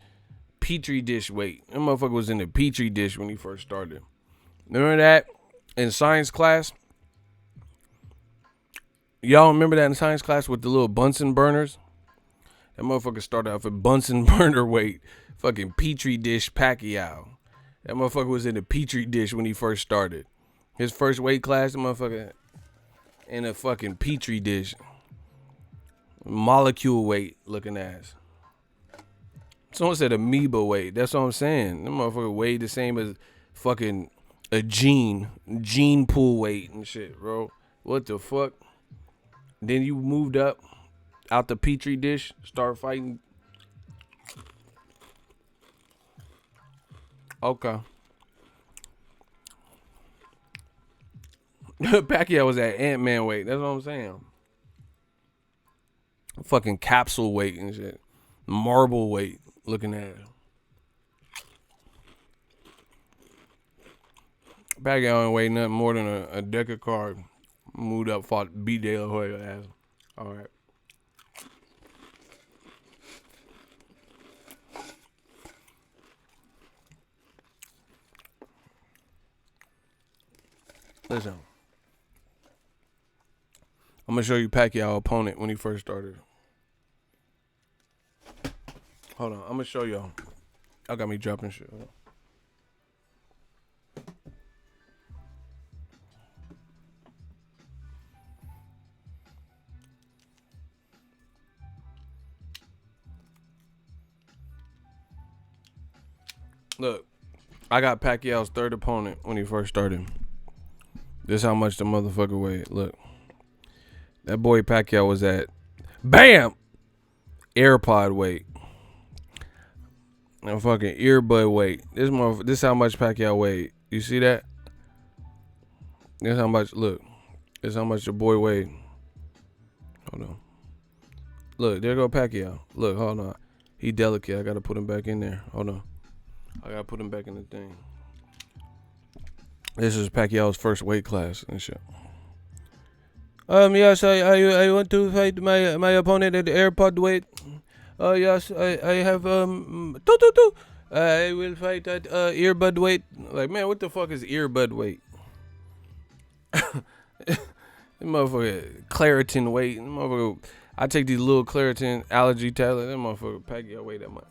Petri dish weight. That motherfucker was in the petri dish when he first started. Remember that in science class? Y'all remember that in science class with the little Bunsen burners? That motherfucker started off at Bunsen burner weight. Fucking petri dish Pacquiao. That motherfucker was in the petri dish when he first started. His first weight class, the motherfucker in a fucking petri dish. Molecule weight looking ass. Someone said amoeba weight. That's what I'm saying. That motherfucker weighed the same as fucking a gene pool weight and shit, bro. What the fuck? Then you moved up out the petri dish, start fighting. Okay. Pacquiao was at Ant-Man weight. That's what I'm saying. Fucking capsule weight and shit. Marble weight looking at it. Pacquiao ain't weighed nothing more than a deck of cards. Moved up, fought B. De La Hoya ass. Alright. Listen. I'm gonna show you Pacquiao opponent when he first started. Hold on, I'm gonna show y'all. Y'all got me dropping shit. Look, I got Pacquiao's third opponent when he first started. This how much the motherfucker weighed. Look. That boy Pacquiao was at, BAM! AirPod weight. And fucking earbud weight. This how much Pacquiao weighed. You see that? This how much, look. This how much your boy weighed. Hold on. Look, there go Pacquiao. Look, hold on. He delicate. I gotta put him back in there. Hold on. I gotta put him back in the thing. This is Pacquiao's first weight class and shit. Yes, I want to fight my opponent at the airpod weight. Yes, I have I will fight at earbud weight. Like, man, what the fuck is earbud weight? Motherfucker, Claritin weight. Motherfucker, I take these little Claritin allergy tablets. That motherfucker Pacquiao weigh that much.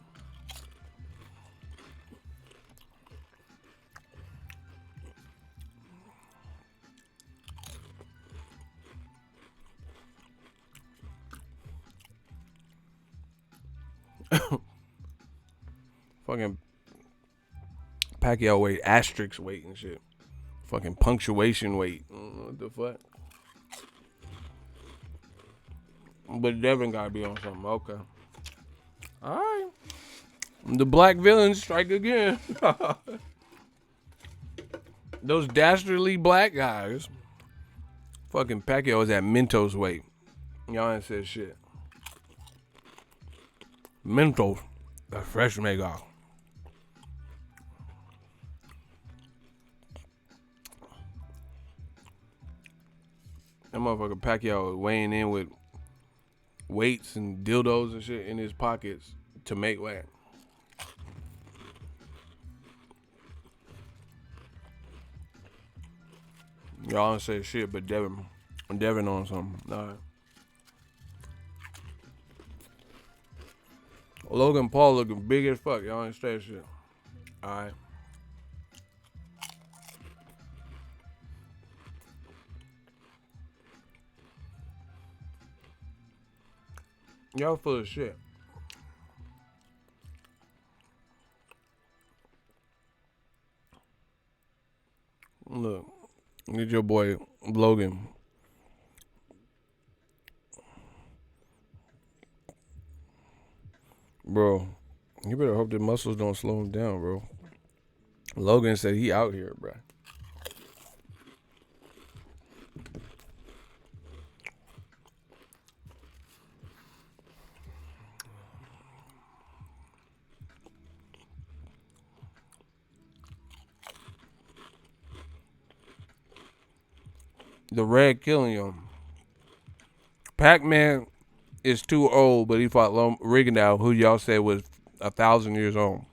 Fucking Pacquiao weight, asterisk weight and shit. Fucking punctuation weight. What the fuck? But Devin gotta be on something. Okay. Alright. The black villains strike again. Those dastardly black guys. Fucking Pacquiao is at Mentos weight. Y'all ain't said shit. Mentos. The fresh mega. That motherfucker Pacquiao weighing in with weights and dildos and shit in his pockets to make weight. Y'all don't say shit, but Devin on something. Alright. Logan Paul looking big as fuck. Y'all ain't say shit. Alright. Y'all full of shit. Look, get your boy Logan. Bro, you better hope the muscles don't slow him down, bro. Logan said he out here, bro. The red killing him. Pac-Man is too old, but he fought Rigondeaux, who y'all said was 1,000 years old.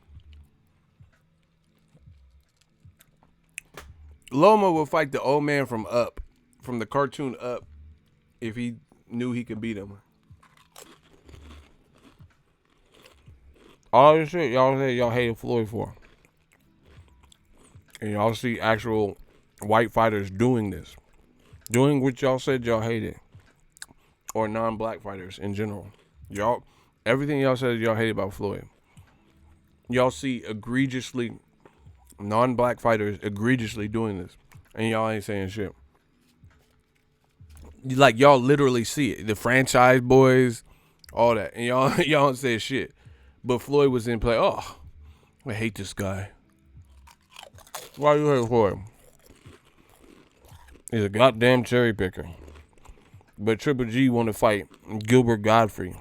Loma would fight the old man from Up, from the cartoon Up, if he knew he could beat him. All this shit y'all say y'all hated Floyd for. And y'all see actual white fighters doing this. Doing what y'all said y'all hated. Or non-black fighters in general. Y'all, everything y'all said y'all hated about Floyd. Y'all see egregiously, non-black fighters egregiously doing this. And y'all ain't saying shit. Like, y'all literally see it. The franchise boys, all that. And y'all don't say shit. But Floyd was in play. Oh, I hate this guy. Why you hate Floyd? He's a goddamn cherry picker. But Triple G want to fight Gilbert Godfrey.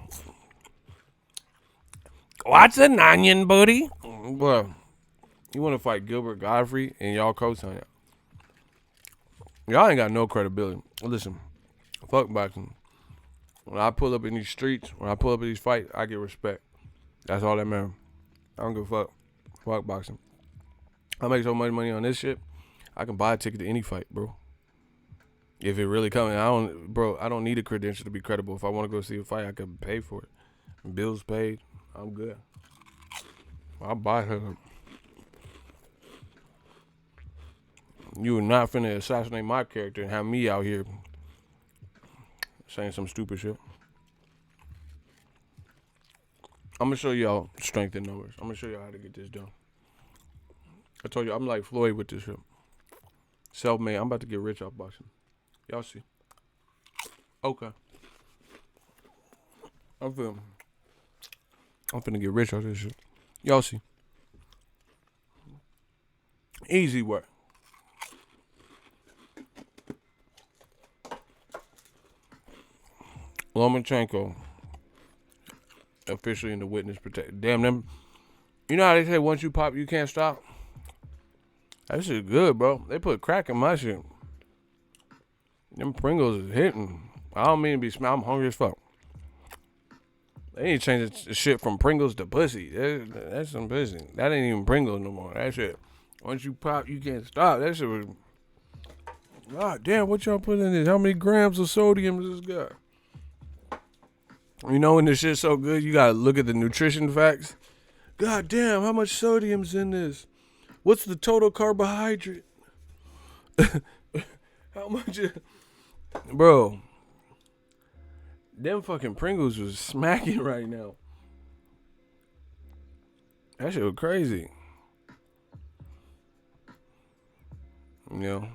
What's an onion, booty? Bro, you want to fight Gilbert Godfrey and y'all co-sign it. Y'all ain't got no credibility. Listen, fuck boxing. When I pull up in these streets, when I pull up in these fights, I get respect. That's all that matters. I don't give a fuck. Fuck boxing. I make so much money on this shit, I can buy a ticket to any fight, bro. If it really coming, I don't need a credential to be credible. If I want to go see a fight, I can pay for it. Bills paid, I'm good. I'll buy her. You are not finna assassinate my character and have me out here saying some stupid shit. I'm gonna show y'all strength in numbers. I'm gonna show y'all how to get this done. I told you, I'm like Floyd with this shit. Self-made. I'm about to get rich off boxing. Y'all see. Okay. I'm finna get rich off this shit. Y'all see. Easy work. Lomachenko officially in the witness protection. Damn them. You know how they say once you pop, you can't stop? That shit good, bro. They put crack in my shit. Them Pringles is hitting. I don't mean to be smart. I'm hungry as fuck. They ain't changing shit from Pringles to pussy. That's some pussy. That ain't even Pringles no more. That shit. Once you pop, you can't stop. That shit was. God damn, what y'all put in this? How many grams of sodium does this got? You know when this shit's so good, you gotta look at the nutrition facts. God damn, how much sodium's in this? What's the total carbohydrate? How much? Bro, them fucking Pringles was smacking right now. That shit was crazy. You know?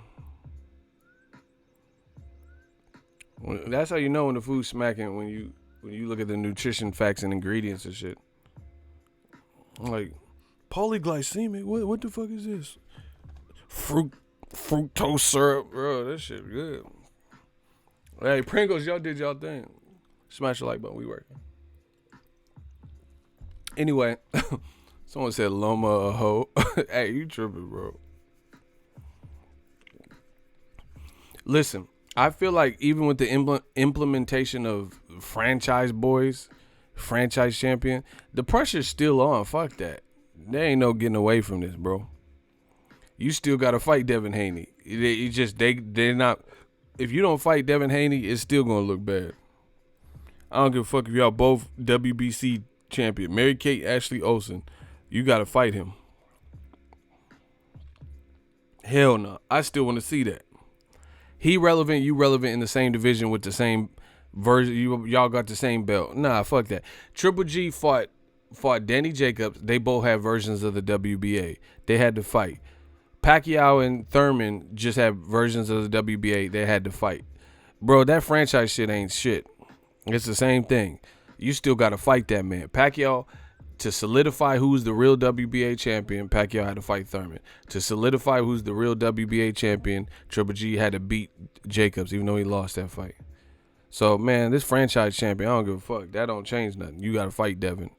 That's how you know when the food's smacking, when you look at the nutrition facts and ingredients and shit. Like, polyglycemic? What the fuck is this? Fructose syrup, bro. That shit good. Hey, Pringles, y'all did y'all thing. Smash the like button. We working. Anyway, someone said Loma a hoe. Hey, you tripping, bro. Listen, I feel like even with the implementation of franchise boys, franchise champion, the pressure's still on. Fuck that. There ain't no getting away from this, bro. You still got to fight Devin Haney. They're not. If you don't fight Devin Haney, it's still gonna look bad. I don't give a fuck if y'all both WBC champion. Mary Kate Ashley Olsen, you got to fight him. Hell no. I still want to see that. He relevant, you relevant in the same division with the same version. Y'all got the same belt. Nah, fuck that. Triple G fought Danny Jacobs. They both had versions of the WBA. They had to fight. Pacquiao and Thurman just have versions of the WBA. They had to fight. Bro, that franchise shit ain't shit. It's the same thing. You still got to fight that man. Pacquiao, to solidify who's the real WBA champion, Pacquiao had to fight Thurman. To solidify who's the real WBA champion, Triple G had to beat Jacobs, even though he lost that fight. So, man, this franchise champion, I don't give a fuck. That don't change nothing. You got to fight Devin.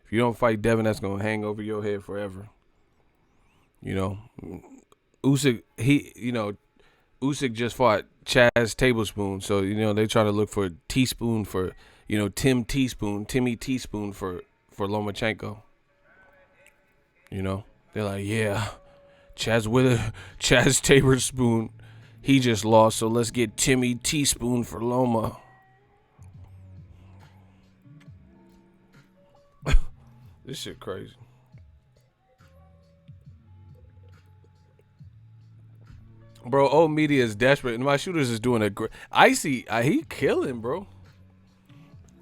If you don't fight Devin, that's going to hang over your head forever. You know, Usyk, Usyk just fought Chaz Tablespoon. So, they try to look for a teaspoon for, Timmy Teaspoon for Lomachenko. They're like, yeah, Chaz Tablespoon, he just lost, so let's get Timmy Teaspoon for Loma. This shit crazy. Bro, old media is desperate, and my shooters is doing a great. Icy, he killing, bro.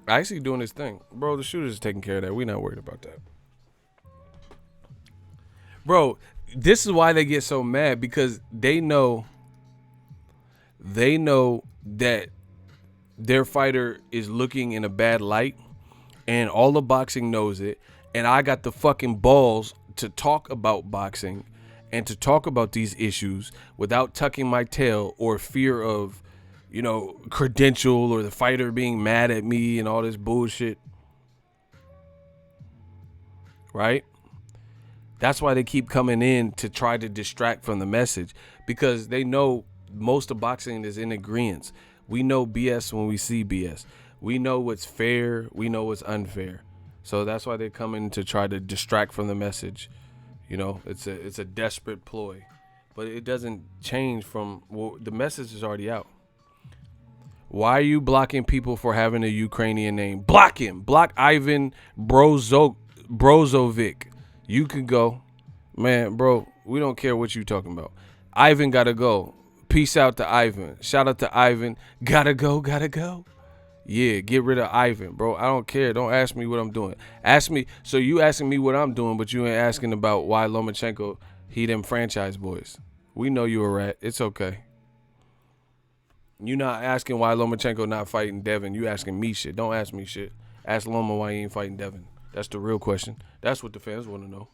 Icy doing his thing. Bro, the shooters is taking care of that. We not worried about that. Bro, this is why they get so mad, because they know that their fighter is looking in a bad light, and all of boxing knows it, and I got the fucking balls to talk about boxing and to talk about these issues without tucking my tail or fear of, credential or the fighter being mad at me and all this bullshit. Right? That's why they keep coming in to try to distract from the message, because they know most of boxing is in agreement. We know BS when we see BS. We know what's fair. We know what's unfair. So that's why they come in to try to distract from the message. It's a desperate ploy, but it doesn't change from the message is already out. Why are you blocking people for having a Ukrainian name? Block him. Block Ivan Brozovic. You can go. Man, bro, we don't care what you talking about. Ivan gotta go. Peace out to Ivan. Shout out to Ivan. Gotta go. Yeah, get rid of Ivan, bro. I don't care. Don't ask me what I'm doing. Ask me. So you asking me what I'm doing, but you ain't asking about why Lomachenko, he them franchise boys. We know you a rat. It's okay. You not asking why Lomachenko not fighting Devin. You asking me shit. Don't ask me shit. Ask Loma why he ain't fighting Devin. That's the real question. That's what the fans want to know.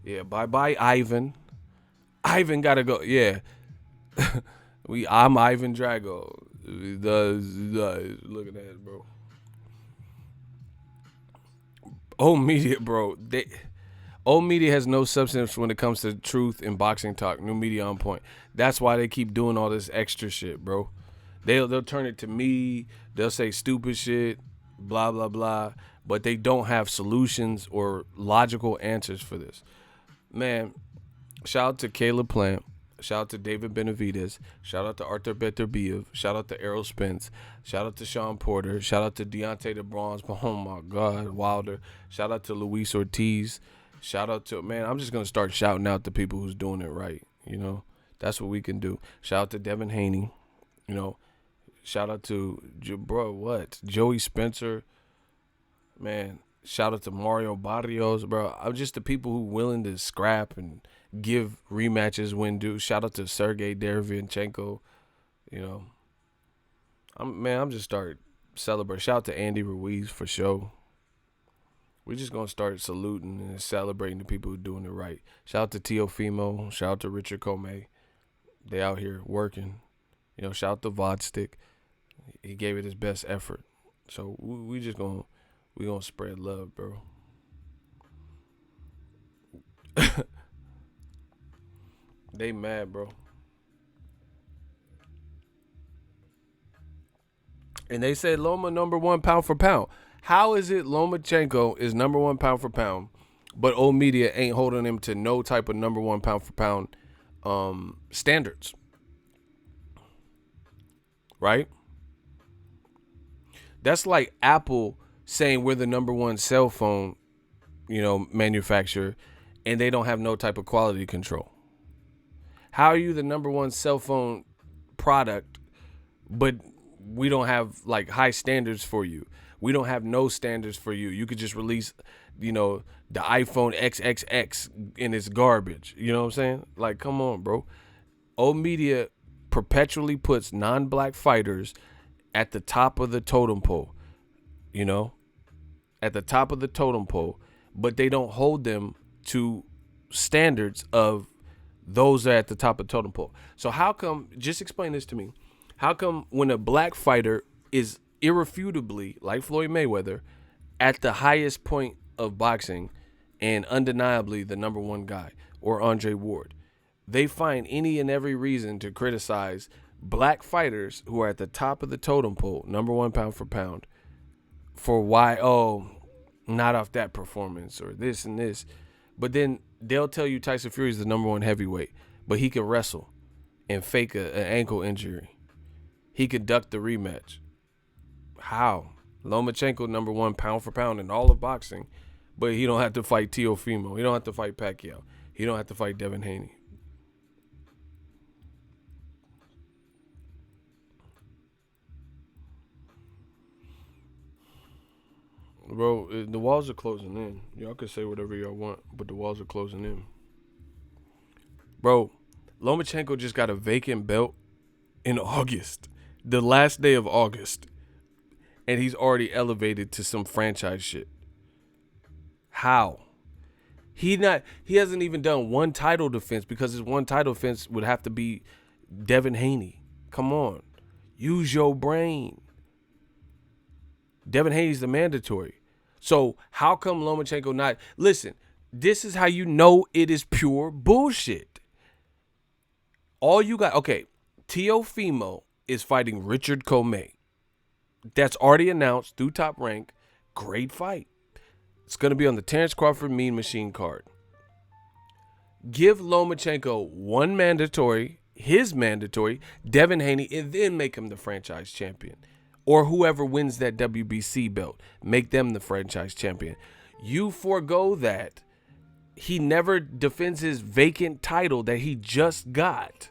Yeah, bye-bye, Ivan. Ivan gotta go. Yeah. I'm Ivan Drago. Look at that, bro. Old media, bro. Old media has no substance when it comes to truth and boxing talk. New media on point. That's why they keep doing all this extra shit, bro. They'll turn it to me. They'll say stupid shit, blah blah blah, but they don't have solutions or logical answers for this. Man, shout out to Caleb Plant. Shout out to David Benavidez. Shout out to Arthur Beterbiev. Shout out to Errol Spence. Shout out to Sean Porter. Shout out to Deontay the Bronze. Oh my God, Wilder. Shout out to Luis Ortiz. Shout out to, man, I'm just going to start shouting out the people who's doing it right. You know, that's what we can do. Shout out to Devin Haney. You know, shout out to, Joey Spencer. Man, shout out to Mario Barrios, bro. I'm just the people who willing to scrap and give rematches when due. Shout out to Sergey Derevyanchenko. You know, I'm just start celebrating. Shout out to Andy Ruiz for sure. We're just gonna start saluting and celebrating the people who doing it right. Shout out to Teofimo. Shout out to Richard Comey. They out here working. You know, shout out to Vodstick. He gave it his best effort. So we gonna spread love, bro. They mad, bro. And they said Loma number one pound for pound. How is it Lomachenko is number one pound for pound, but old media ain't holding him to no type of number one pound for pound standards? Right? That's like Apple saying we're the number one cell phone, manufacturer, and they don't have no type of quality control. How are you the number one cell phone product, but we don't have like high standards for you? We don't have no standards for you. You could just release, the iPhone XXX and it's garbage. You know what I'm saying? Like, come on, bro. Old media perpetually puts non-black fighters at the top of the totem pole, at the top of the totem pole, but they don't hold them to standards of those that are at the top of the totem pole. So how come, just explain this to me, how come when a black fighter is irrefutably, like Floyd Mayweather, at the highest point of boxing and undeniably the number one guy, or Andre Ward, they find any and every reason to criticize black fighters who are at the top of the totem pole, number one pound for pound, for why, not off that performance or this and this. But then they'll tell you Tyson Fury is the number one heavyweight, but he can wrestle and fake an ankle injury. He could duck the rematch. How? Lomachenko number one pound for pound in all of boxing, but he don't have to fight Teofimo. He don't have to fight Pacquiao. He don't have to fight Devin Haney. Bro, the walls are closing in. Y'all can say whatever y'all want, but the walls are closing in. Bro, Lomachenko just got a vacant belt in August, the last day of August, and he's already elevated to some franchise shit. How? He hasn't even done one title defense, because his one title defense would have to be Devin Haney. Come on. Use your brain. Devin Haney's the mandatory. So how come Lomachenko not? Listen, this is how you know it is pure bullshit. All you got, okay, Teofimo is fighting Richard Comey. That's already announced through Top Rank. Great fight. It's going to be on the Terrence Crawford Mean Machine card. Give Lomachenko one mandatory, his mandatory, Devin Haney, and then make him the franchise champion. Or whoever wins that WBC belt, make them the franchise champion. You forego that. He never defends his vacant title that he just got.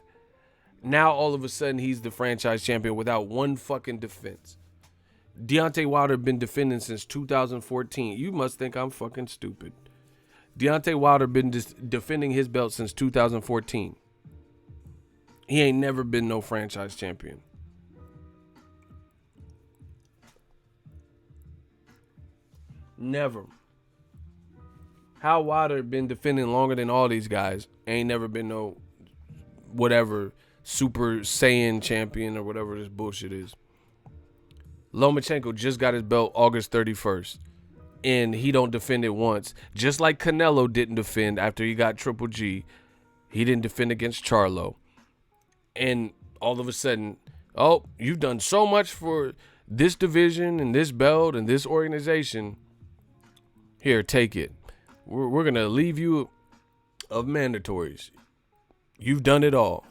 Now all of a sudden he's the franchise champion without one fucking defense. Deontay Wilder been defending since 2014. You must think I'm fucking stupid. Deontay Wilder been defending his belt since 2014. He ain't never been no franchise champion. Never. How Wilder been defending longer than all these guys? Ain't never been no whatever Super Saiyan champion or whatever this bullshit is. Lomachenko just got his belt August 31st. And he don't defend it once. Just like Canelo didn't defend after he got Triple G. He didn't defend against Charlo. And all of a sudden, oh, you've done so much for this division and this belt and this organization. Here, take it. We're going to leave you of mandatories. You've done it all.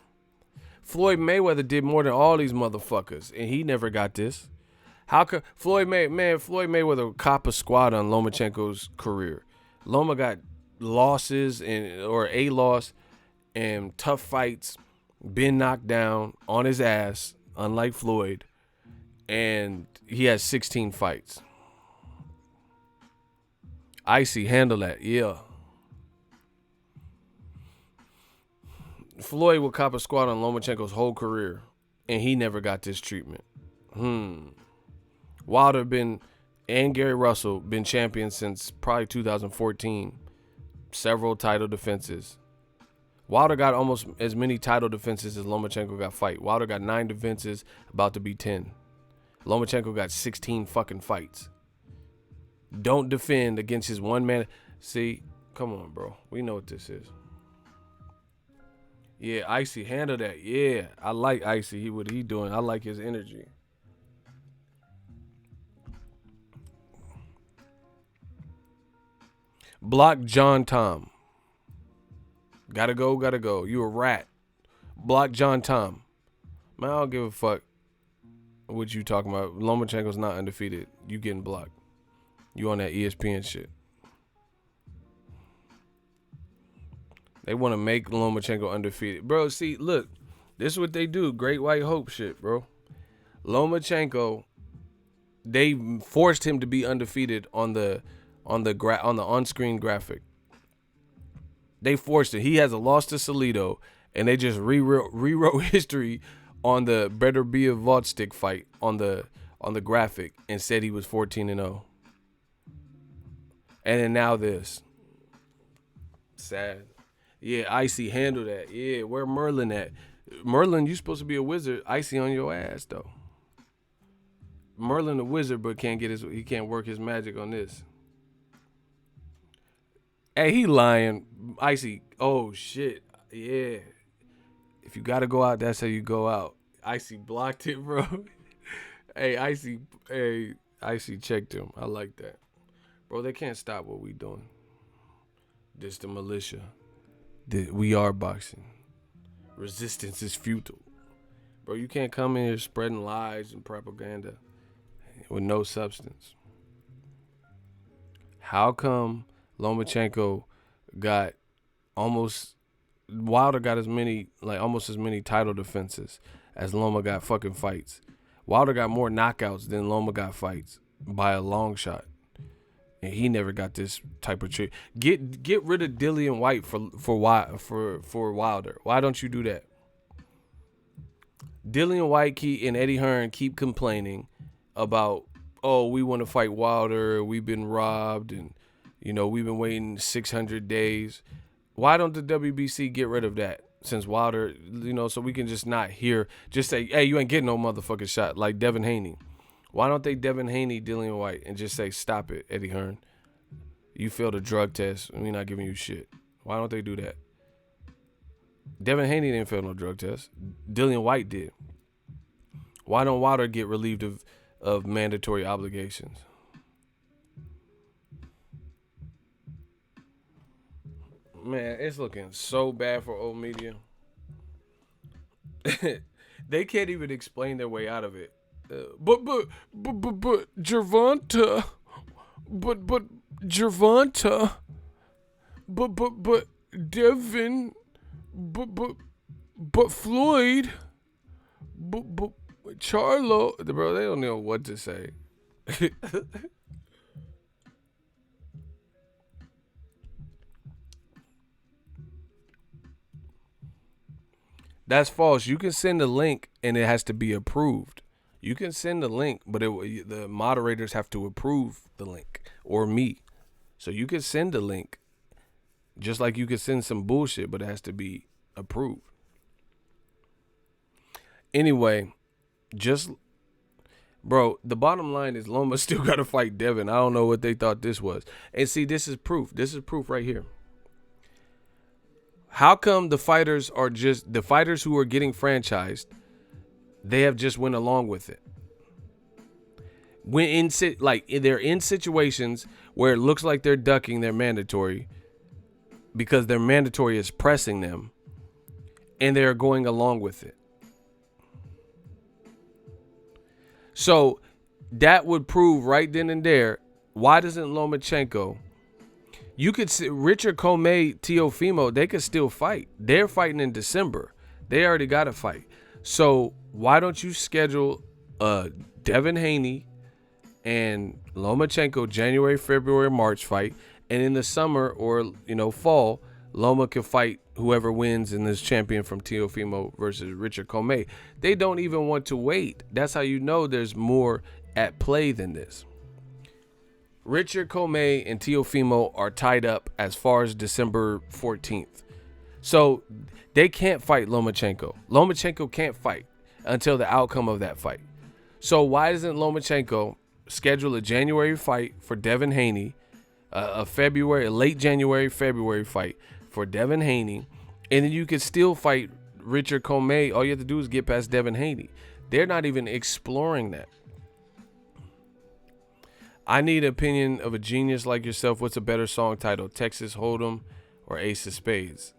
Floyd Mayweather did more than all these motherfuckers, and he never got this. How could Floyd Mayweather cop a squad on Lomachenko's career? Loma got losses or a loss and tough fights, been knocked down on his ass, unlike Floyd, and he has 16 fights. Icy, handle that, yeah. Floyd will cop a squad on Lomachenko's whole career, and he never got this treatment. Wilder and Gary Russell been champions since probably 2014. Several title defenses. Wilder got almost as many title defenses as Lomachenko got fight. Wilder got 9 defenses, about to be 10. Lomachenko got 16 fucking fights. Don't defend against his one man. See, come on, bro. We know what this is. Yeah, Icy, handle that. Yeah, I like Icy. What he doing. I like his energy. Block John Tom. Gotta go. You a rat. Block John Tom. Man, I don't give a fuck what you talking about. Lomachenko's not undefeated. You getting blocked. You on that ESPN shit. They want to make Lomachenko undefeated. Bro, see, look. This is what they do. Great White Hope shit, bro. Lomachenko, they forced him to be undefeated on the on-screen graphic. They forced it. He has a loss to Salido, and they just rewrote history on the Better Be a Vodstick fight on the graphic and said he was 14-0. And then now this. Sad. Yeah, Icy, handle that. Yeah, where Merlin at? Merlin, you supposed to be a wizard. Icy on your ass though. Merlin a wizard, but he can't work his magic on this. Hey, he lying. Icy. Oh shit. Yeah. If you gotta go out, that's how you go out. Icy blocked it, bro. Hey, Icy checked him. I like that. Bro, they can't stop what we doing. This the militia. We are boxing. Resistance is futile. Bro, you can't come in here spreading lies and propaganda with no substance. How come Lomachenko got Wilder got almost as many title defenses as Loma got fucking fights. Wilder got more knockouts than Loma got fights by a long shot. And he never got this type of trick. Get rid of Dillian White for Wilder. Why don't you do that? Dillian White and Eddie Hearn keep complaining about, oh, we want to fight Wilder. We've been robbed, and we've been waiting 600 days. Why don't the WBC get rid of that? Since Wilder, so we can just not just say, hey, you ain't getting no motherfucking shot like Devin Haney. Why don't they Devin Haney, Dillian White, and just say, stop it, Eddie Hearn. You failed a drug test, and we're not giving you shit. Why don't they do that? Devin Haney didn't fail no drug test. Dillian White did. Why don't Wilder get relieved of mandatory obligations? Man, it's looking so bad for old media. They can't even explain their way out of it. But Gervonta, Gervonta, but Devin, but Floyd, but Charlo, bro, they don't know what to say. That's false. You can send a link and it has to be approved. You can send a link, but the moderators have to approve the link, or me. So you can send a link, just like you could send some bullshit, but it has to be approved. Anyway, just bro, the bottom line is Loma still got to fight Devin. I don't know what they thought this was. And see, this is proof. This is proof right here. How come the fighters who are getting franchised, they have just went along with it? When they're in situations where it looks like they're ducking their mandatory because their mandatory is pressing them, and they're going along with it. So that would prove right then and there, why doesn't Lomachenko? You could see Richard Comey, Teofimo, they could still fight. They're fighting in December. They already got to fight. So why don't you schedule Devin Haney and Lomachenko January, February, March fight, and in the summer or fall, Loma can fight whoever wins in this champion from Teofimo versus Richard Comey. They don't even want to wait. That's how you know there's more at play than this. Richard Comey and Teofimo are tied up as far as December 14th. So they can't fight Lomachenko. Lomachenko can't fight until the outcome of that fight. So why doesn't Lomachenko schedule a January fight for Devin Haney, a late January, February fight for Devin Haney, and then you could still fight Richard Comey. All you have to do is get past Devin Haney. They're not even exploring that. I need an opinion of a genius like yourself. What's a better song title, Texas Hold'em or Ace of Spades?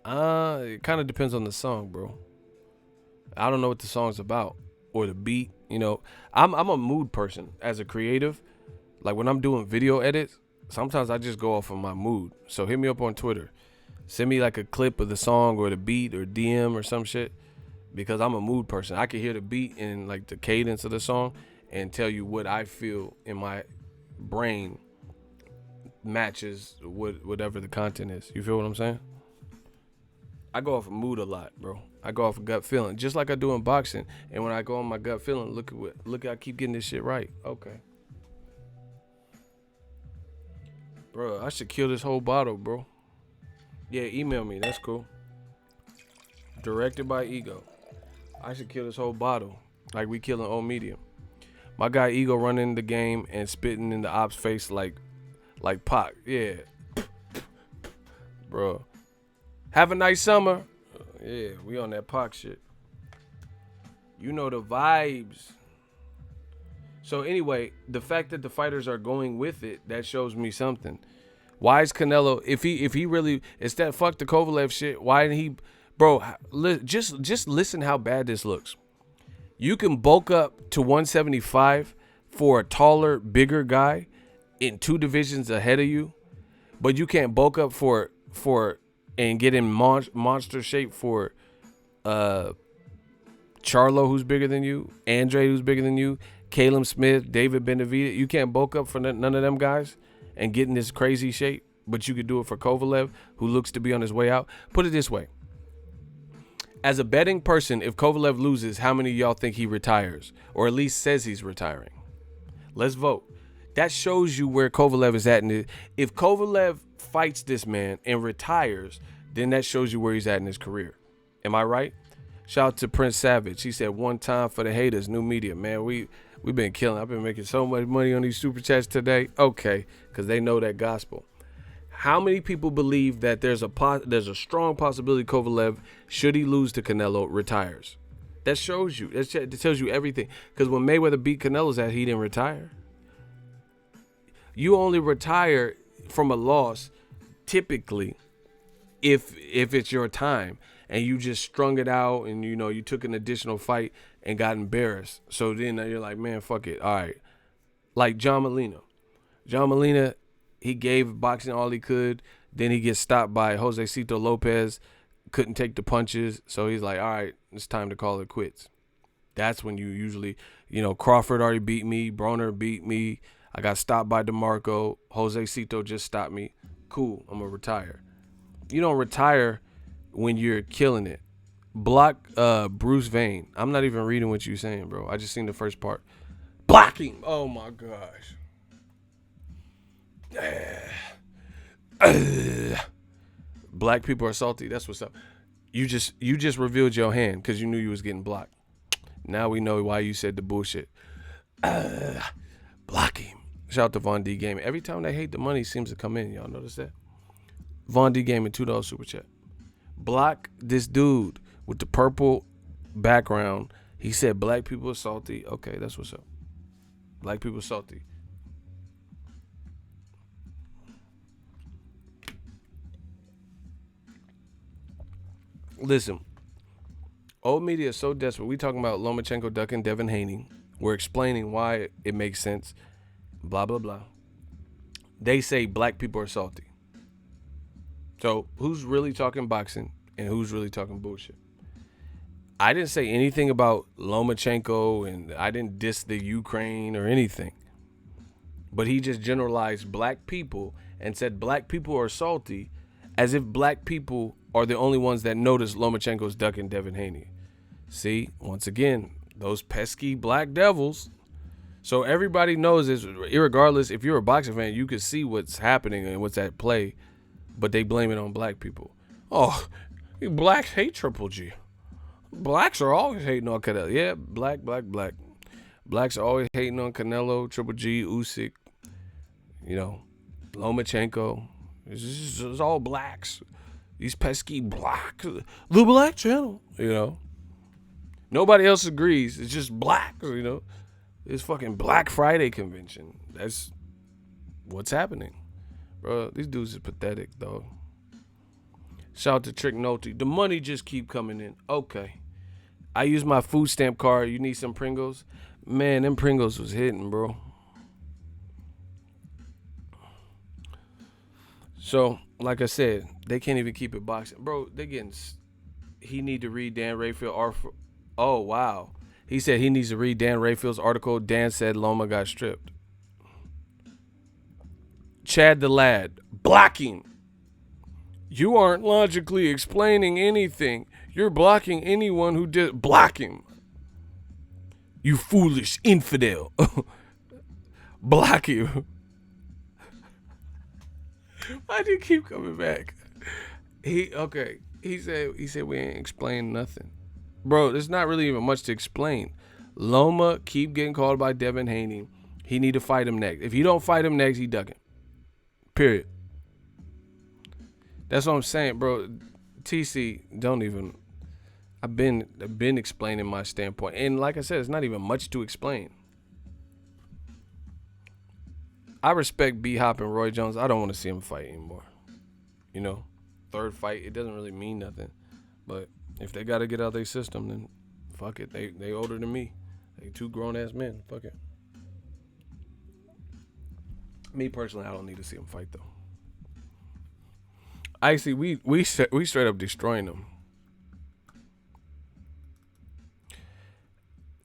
It kind of depends on the song, bro. I don't know what the song's about or the beat. I'm a mood person as a creative. Like when I'm doing video edits, sometimes I just go off of my mood. So hit me up on Twitter. Send me like a clip of the song or the beat or DM or some shit, because I'm a mood person. I can hear the beat and like the cadence of the song and tell you what I feel in my brain matches whatever the content is. You feel what I'm saying? I go off of mood a lot, bro. I go off of gut feeling, just like I do in boxing. And when I go on my gut feeling, look, I keep getting this shit right. Okay. Bro, I should kill this whole bottle, bro. Yeah, email me. That's cool. Directed by Ego. I should kill this whole bottle like we killing old medium. My guy Ego running the game and spitting in the ops face like Pac. Yeah. Bro. Have a nice summer. Yeah, we on that Pac shit. You know the vibes. So anyway, the fact that the fighters are going with it, that shows me something. Why is Canelo, if he really, instead fuck the Kovalev shit, why didn't he, bro, just listen how bad this looks. You can bulk up to 175 for a taller, bigger guy in 2 divisions ahead of you, but you can't bulk up for and get in monster shape for Charlo, who's bigger than you, Andre, who's bigger than you, Caleb Smith, David Benavidez. You can't bulk up for none of them guys and get in this crazy shape, but you could do it for Kovalev, who looks to be on his way out. Put it this way. As a betting person, if Kovalev loses, how many of y'all think he retires? Or at least says he's retiring? Let's vote. That shows you where Kovalev is at. If Kovalev fights this man and retires, then that shows you where he's at in his career. Am I right? Shout out to Prince Savage. He said, one time for the haters, new media. Man, we've been killing. I've been making so much money on these super chats today. Okay, because they know that gospel. How many people believe that there's a strong possibility Kovalev, should he lose to Canelo, retires? That shows you. That tells you everything. Because when Mayweather beat Canelo's ass, he didn't retire. You only retire from a loss, typically, if it's your time and you just strung it out and you took an additional fight and got embarrassed. So then you're like, man, fuck it. All right. Like John Molina. John Molina, he gave boxing all he could. Then he gets stopped by Jose Cito Lopez. Couldn't take the punches. So he's like, all right, it's time to call it quits. That's when you usually, Crawford already beat me. Broner beat me. I got stopped by DeMarco. Jose Cito just stopped me. Cool, I'm going to retire. You don't retire when you're killing it. Block Bruce Vane. I'm not even reading what you're saying, bro. I just seen the first part. Block him. Oh, my gosh. Black people are salty. That's what's up. You just revealed your hand because you knew you was getting blocked. Now we know why you said the bullshit. Block him. Shout out to Von D Gaming. Every time they hate, the money seems to come in. Y'all notice that? Von D Gaming, $2 super chat. Block this dude with the purple background. He said black people are salty. Okay, that's what's up. Black people are salty. Listen, old media is so desperate. We talking about Lomachenko ducking Devin Haney. We're explaining why it makes sense. Blah, blah, blah. They say black people are salty. So who's really talking boxing and who's really talking bullshit? I didn't say anything about Lomachenko and I didn't diss the Ukraine or anything. But he just generalized black people and said black people are salty as if black people are the only ones that notice Lomachenko's ducking Devin Haney. See, once again, those pesky black devils. So everybody knows this, irregardless, if you're a boxing fan, you can see what's happening and what's at play, but they blame it on black people. Oh, blacks hate Triple G. Blacks are always hating on Canelo. Yeah, black. Blacks are always hating on Canelo, Triple G, Usyk, Lomachenko. It's all blacks. These pesky blacks. The Black Channel, Nobody else agrees. It's just blacks, It's fucking Black Friday convention. That's what's happening. Bro, these dudes are pathetic, though. Shout out to Trick Nolte. The money just keep coming in. Okay. I use my food stamp card. You need some Pringles? Man, them Pringles was hitting, bro. So, like I said, they can't even keep it boxing. Bro, they getting... He need to read Dan Rayfield. Oh, wow. He said he needs to read Dan Rayfield's article. Dan said Loma got stripped. Chad the Lad. Blocking. You aren't logically explaining anything. You're blocking anyone who did. Block him. You foolish infidel. Block him. Why do you keep coming back? He said we ain't explained nothing. Bro, there's not really even much to explain. Loma keep getting called by Devin Haney. He need to fight him next. If he don't fight him next, he ducking. Period. That's what I'm saying, bro. TC, don't even. I've been explaining my standpoint. And like I said, it's not even much to explain. I respect B-Hop and Roy Jones. I don't want to see him fight anymore. Third fight, it doesn't really mean nothing. But if they got to get out their system, then fuck it. They older than me. They two grown-ass men. Fuck it. Me, personally, I don't need to see them fight, though. Actually, we straight up destroying them.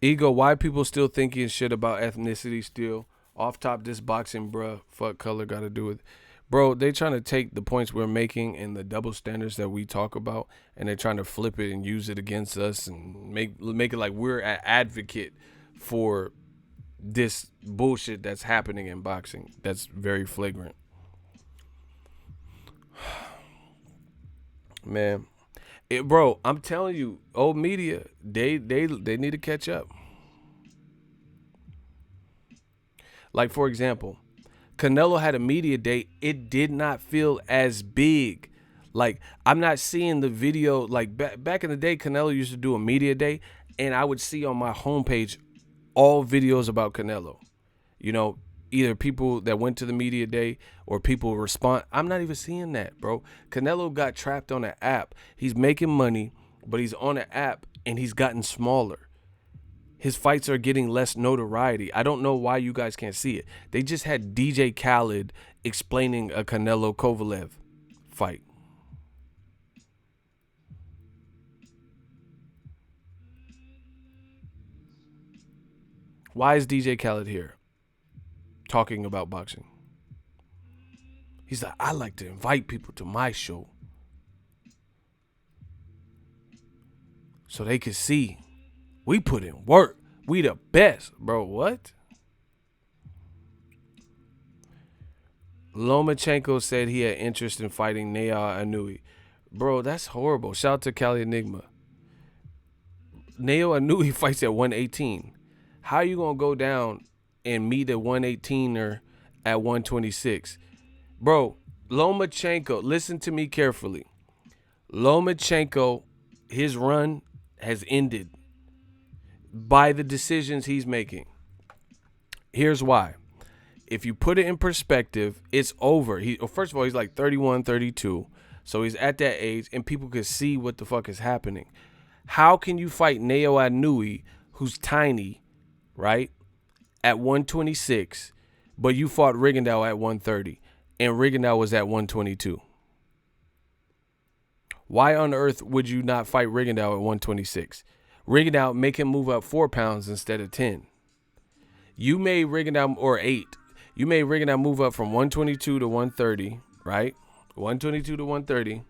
Ego, why people still thinking shit about ethnicity still? Off top, this boxing, bruh. Fuck color got to do with... Bro, they trying to take the points we're making and the double standards that we talk about, and they're trying to flip it and use it against us and make it like we're an advocate for this bullshit that's happening in boxing. That's very flagrant. Man, bro, I'm telling you, old media, they need to catch up. Like, for example, Canelo had a media day. It did not feel as big. Like, I'm not seeing the video. Like, back in the day, Canelo used to do a media day, and I would see on my homepage all videos about Canelo. Either people that went to the media day or people respond. I'm not even seeing that, bro. Canelo got trapped on an app. He's making money, but he's on an app, and he's gotten smaller. His fights are getting less notoriety. I don't know why you guys can't see it. They just had DJ Khaled explaining a Canelo Kovalev fight. Why is DJ Khaled here talking about boxing? He's like, I like to invite people to my show so they can see we put in work. We the best, bro. What? Lomachenko said he had interest in fighting Naya Anui. Bro, that's horrible. Shout out to Cali Enigma. Naoya Inoue fights at 118. How you gonna go down and meet a 118er at 126? Bro, Lomachenko, listen to me carefully. Lomachenko, his run has ended by the decisions he's making. Here's why. If you put it in perspective, it's over. First of all, he's like 31, 32. So he's at that age, and people can see what the fuck is happening. How can you fight Naoya Inoue, who's tiny, right, at 126, but you fought Rigondeaux at 130, and Rigondeaux was at 122? Why on earth would you not fight Rigondeaux at 126? Rigondeaux, make him move up 4 pounds instead of 10. You made Rigondeaux, or 8. You made Rigondeaux move up from 122 to 130, right? 122 to 130.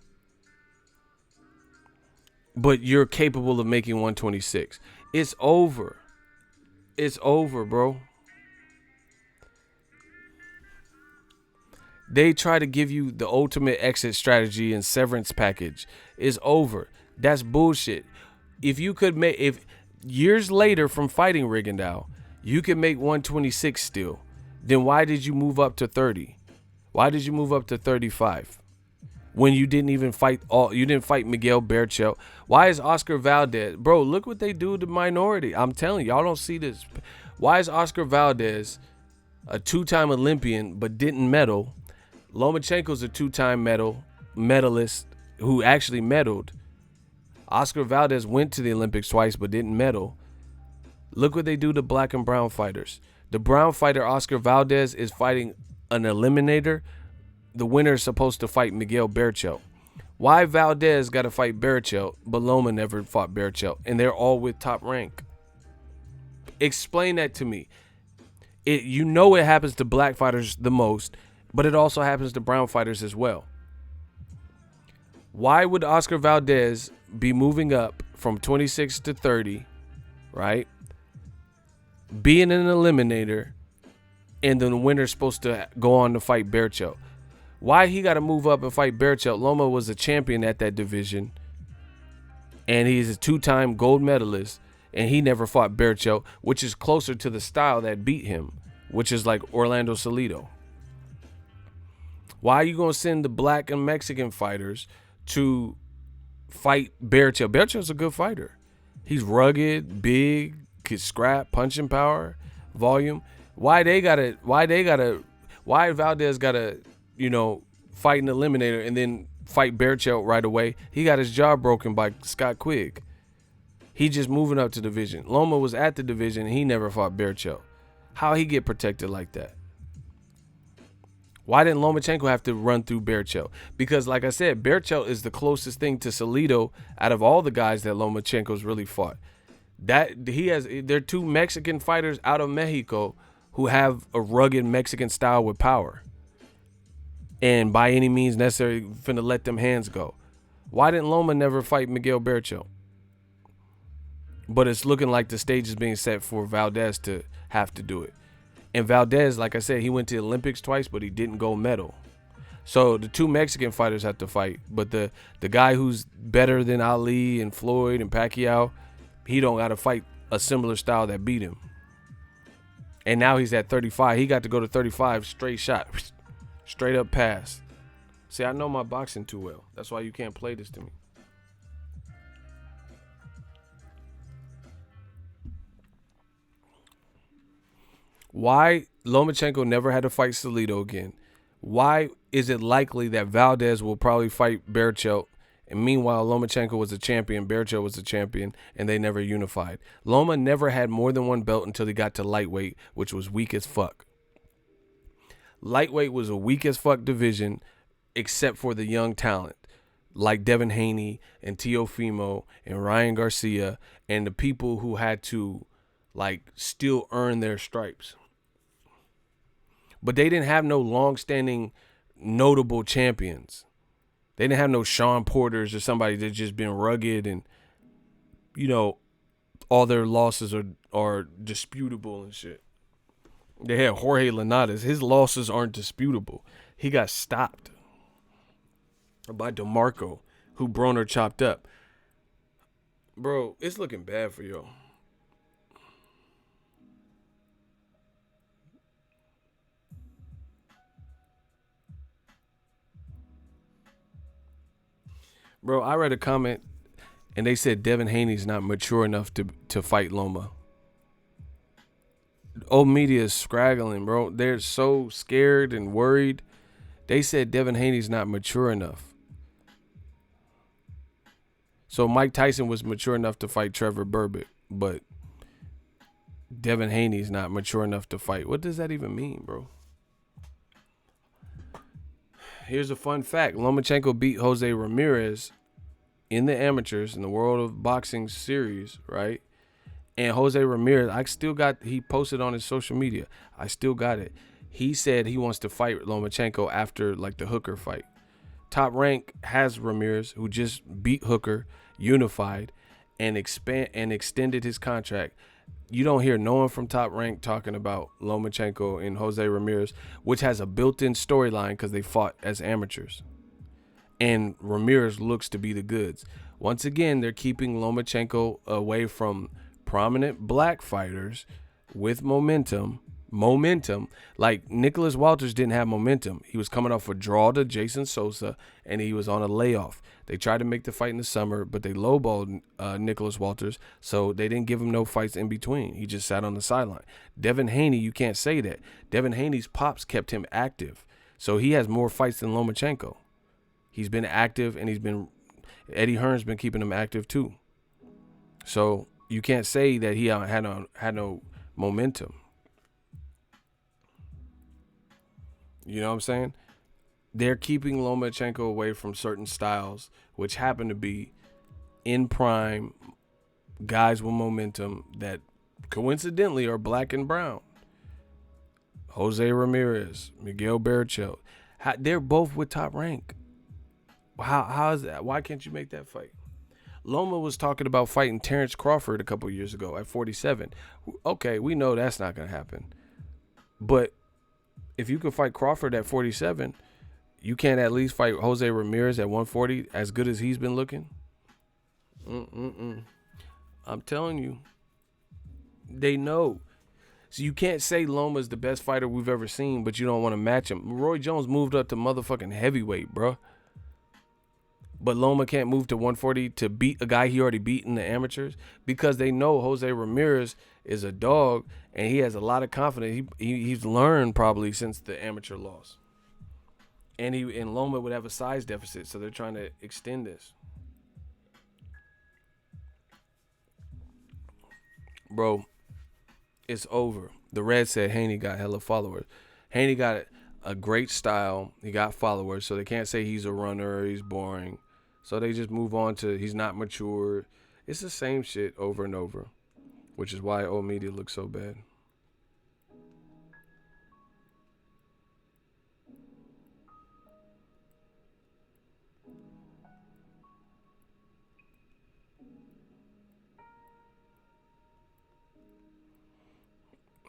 But you're capable of making 126. It's over. It's over, bro. They try to give you the ultimate exit strategy and severance package. It's over. That's bullshit. If years later from fighting Rigondeaux, you can make 126 still, then why did you move up to 30? Why did you move up to 35? When you didn't even fight you didn't fight Miguel Bear Cho. Why is Oscar Valdez? Bro, look what they do to minority. I'm telling you, y'all don't see this. Why is Oscar Valdez a 2-time Olympian but didn't medal? Lomachenko's a 2-time medalist who actually medaled. Oscar Valdez went to the Olympics twice but didn't medal. Look what they do to black and brown fighters. The brown fighter Oscar Valdez is fighting an eliminator. The winner is supposed to fight Miguel Bear Cho. Why Valdez got to fight Bear Cho, but Loma never fought Bear Cho, and they're all with Top Rank? Explain that to me. It happens to black fighters the most, but it also happens to brown fighters as well. Why would Oscar Valdez be moving up from 26 to 30, right? Being an eliminator, and the winner's supposed to go on to fight Bear Cho? Why he got to move up and fight Bear Cho? Loma was a champion at that division, and he's a 2-time gold medalist, and he never fought Bear Cho, which is closer to the style that beat him, which is like Orlando Salido. Why are you going to send the black and Mexican fighters to fight Bear Cho? Bear Cho's a good fighter. He's rugged, big, could scrap, punching power, volume. Why Valdez gotta, fight an eliminator and then fight Bear Cho right away? He got his jaw broken by Scott Quigg. He just moving up to division. Loma was at the division and he never fought Bear Cho. How he get protected like that? Why didn't Lomachenko have to run through Bear Cho? Because like I said, Bear Cho is the closest thing to Salido out of all the guys that Lomachenko's really fought. There are 2 Mexican fighters out of Mexico who have a rugged Mexican style with power, and by any means necessary finna let them hands go. Why didn't Loma never fight Miguel Bear Cho? But it's looking like the stage is being set for Valdez to have to do it. And Valdez, like I said, he went to the Olympics twice, but he didn't go medal. So the 2 Mexican fighters have to fight. But the guy who's better than Ali and Floyd and Pacquiao, he don't got to fight a similar style that beat him. And now he's at 35. He got to go to 35 straight shot. Straight up pass. See, I know my boxing too well. That's why you can't play this to me. Why Lomachenko never had to fight Salido again? Why is it likely that Valdez will probably fight Bear Cho? And meanwhile, Lomachenko was a champion, Bear Cho was a champion, and they never unified. Loma never had more than 1 belt until he got to lightweight, which was weak as fuck. Lightweight was a weak as fuck division, except for the young talent like Devin Haney and Teofimo and Ryan Garcia and the people who had to still earn their stripes. But they didn't have no long-standing notable champions. They didn't have no Sean Porters or somebody that just been rugged and, all their losses are disputable and shit. They had Jorge Linares. His losses aren't disputable. He got stopped by DeMarco, who Broner chopped up. Bro, it's looking bad for y'all. Bro, I read a comment and they said Devin Haney's not mature enough to fight Loma. Old media is scraggling, bro. They're so scared and worried. They said Devin Haney's not mature enough. So Mike Tyson was mature enough to fight Trevor Berbick, but Devin Haney's not mature enough to fight. What does that even mean, bro? Here's a fun fact. Lomachenko beat Jose Ramirez in the amateurs in the World of Boxing series, right? And Jose Ramirez, he posted on his social media. I still got it. He said he wants to fight Lomachenko after like the Hooker fight. Top Rank has Ramirez, who just beat Hooker, unified, and extended his contract. You don't hear no one from Top Rank talking about Lomachenko and Jose Ramirez, which has a built-in storyline because they fought as amateurs. And Ramirez looks to be the goods. Once again, they're keeping Lomachenko away from prominent black fighters with momentum. Like Nicholas Walters didn't have momentum. He was coming off a draw to Jason Sosa, and he was on a layoff. They tried to make the fight in the summer, but they lowballed Nicholas Walters, so they didn't give him no fights in between. He just sat on the sideline. Devin Haney, you can't say that. Devin Haney's pops kept him active, so he has more fights than Lomachenko. He's been active, and Eddie Hearn's been keeping him active too. So you can't say that he had no momentum. You know what I'm saying? They're keeping Lomachenko away from certain styles, which happen to be in prime guys with momentum that coincidentally are black and brown. Jose Ramirez, Miguel Bear Cho. They're both with Top Rank. How is that? Why can't you make that fight? Loma was talking about fighting Terrence Crawford a couple years ago at 47. Okay, we know that's not going to happen. But if you could fight Crawford at 47, you can't at least fight Jose Ramirez at 140 as good as he's been looking? I'm telling you. They know. So you can't say Loma's the best fighter we've ever seen, but you don't want to match him. Roy Jones moved up to motherfucking heavyweight, bro. But Loma can't move to 140 to beat a guy he already beat in the amateurs because they know Jose Ramirez is a dog and he has a lot of confidence. He's learned probably since the amateur loss. And Loma would have a size deficit, so they're trying to extend this. Bro, it's over. The Red said Haney got hella followers. Haney got a great style. He got followers, so they can't say he's a runner or he's boring. So they just move on to he's not mature. It's the same shit over and over, which is why old media looks so bad.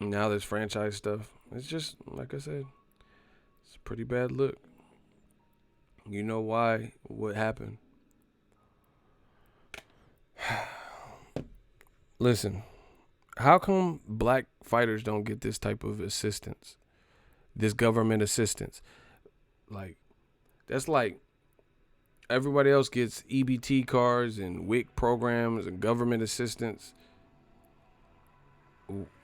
Now there's franchise stuff. It's just, like I said, it's a pretty bad look. You know why? What happened? Listen, how come black fighters don't get this type of assistance? This government assistance? Like, that's like everybody else gets EBT cards and WIC programs and government assistance.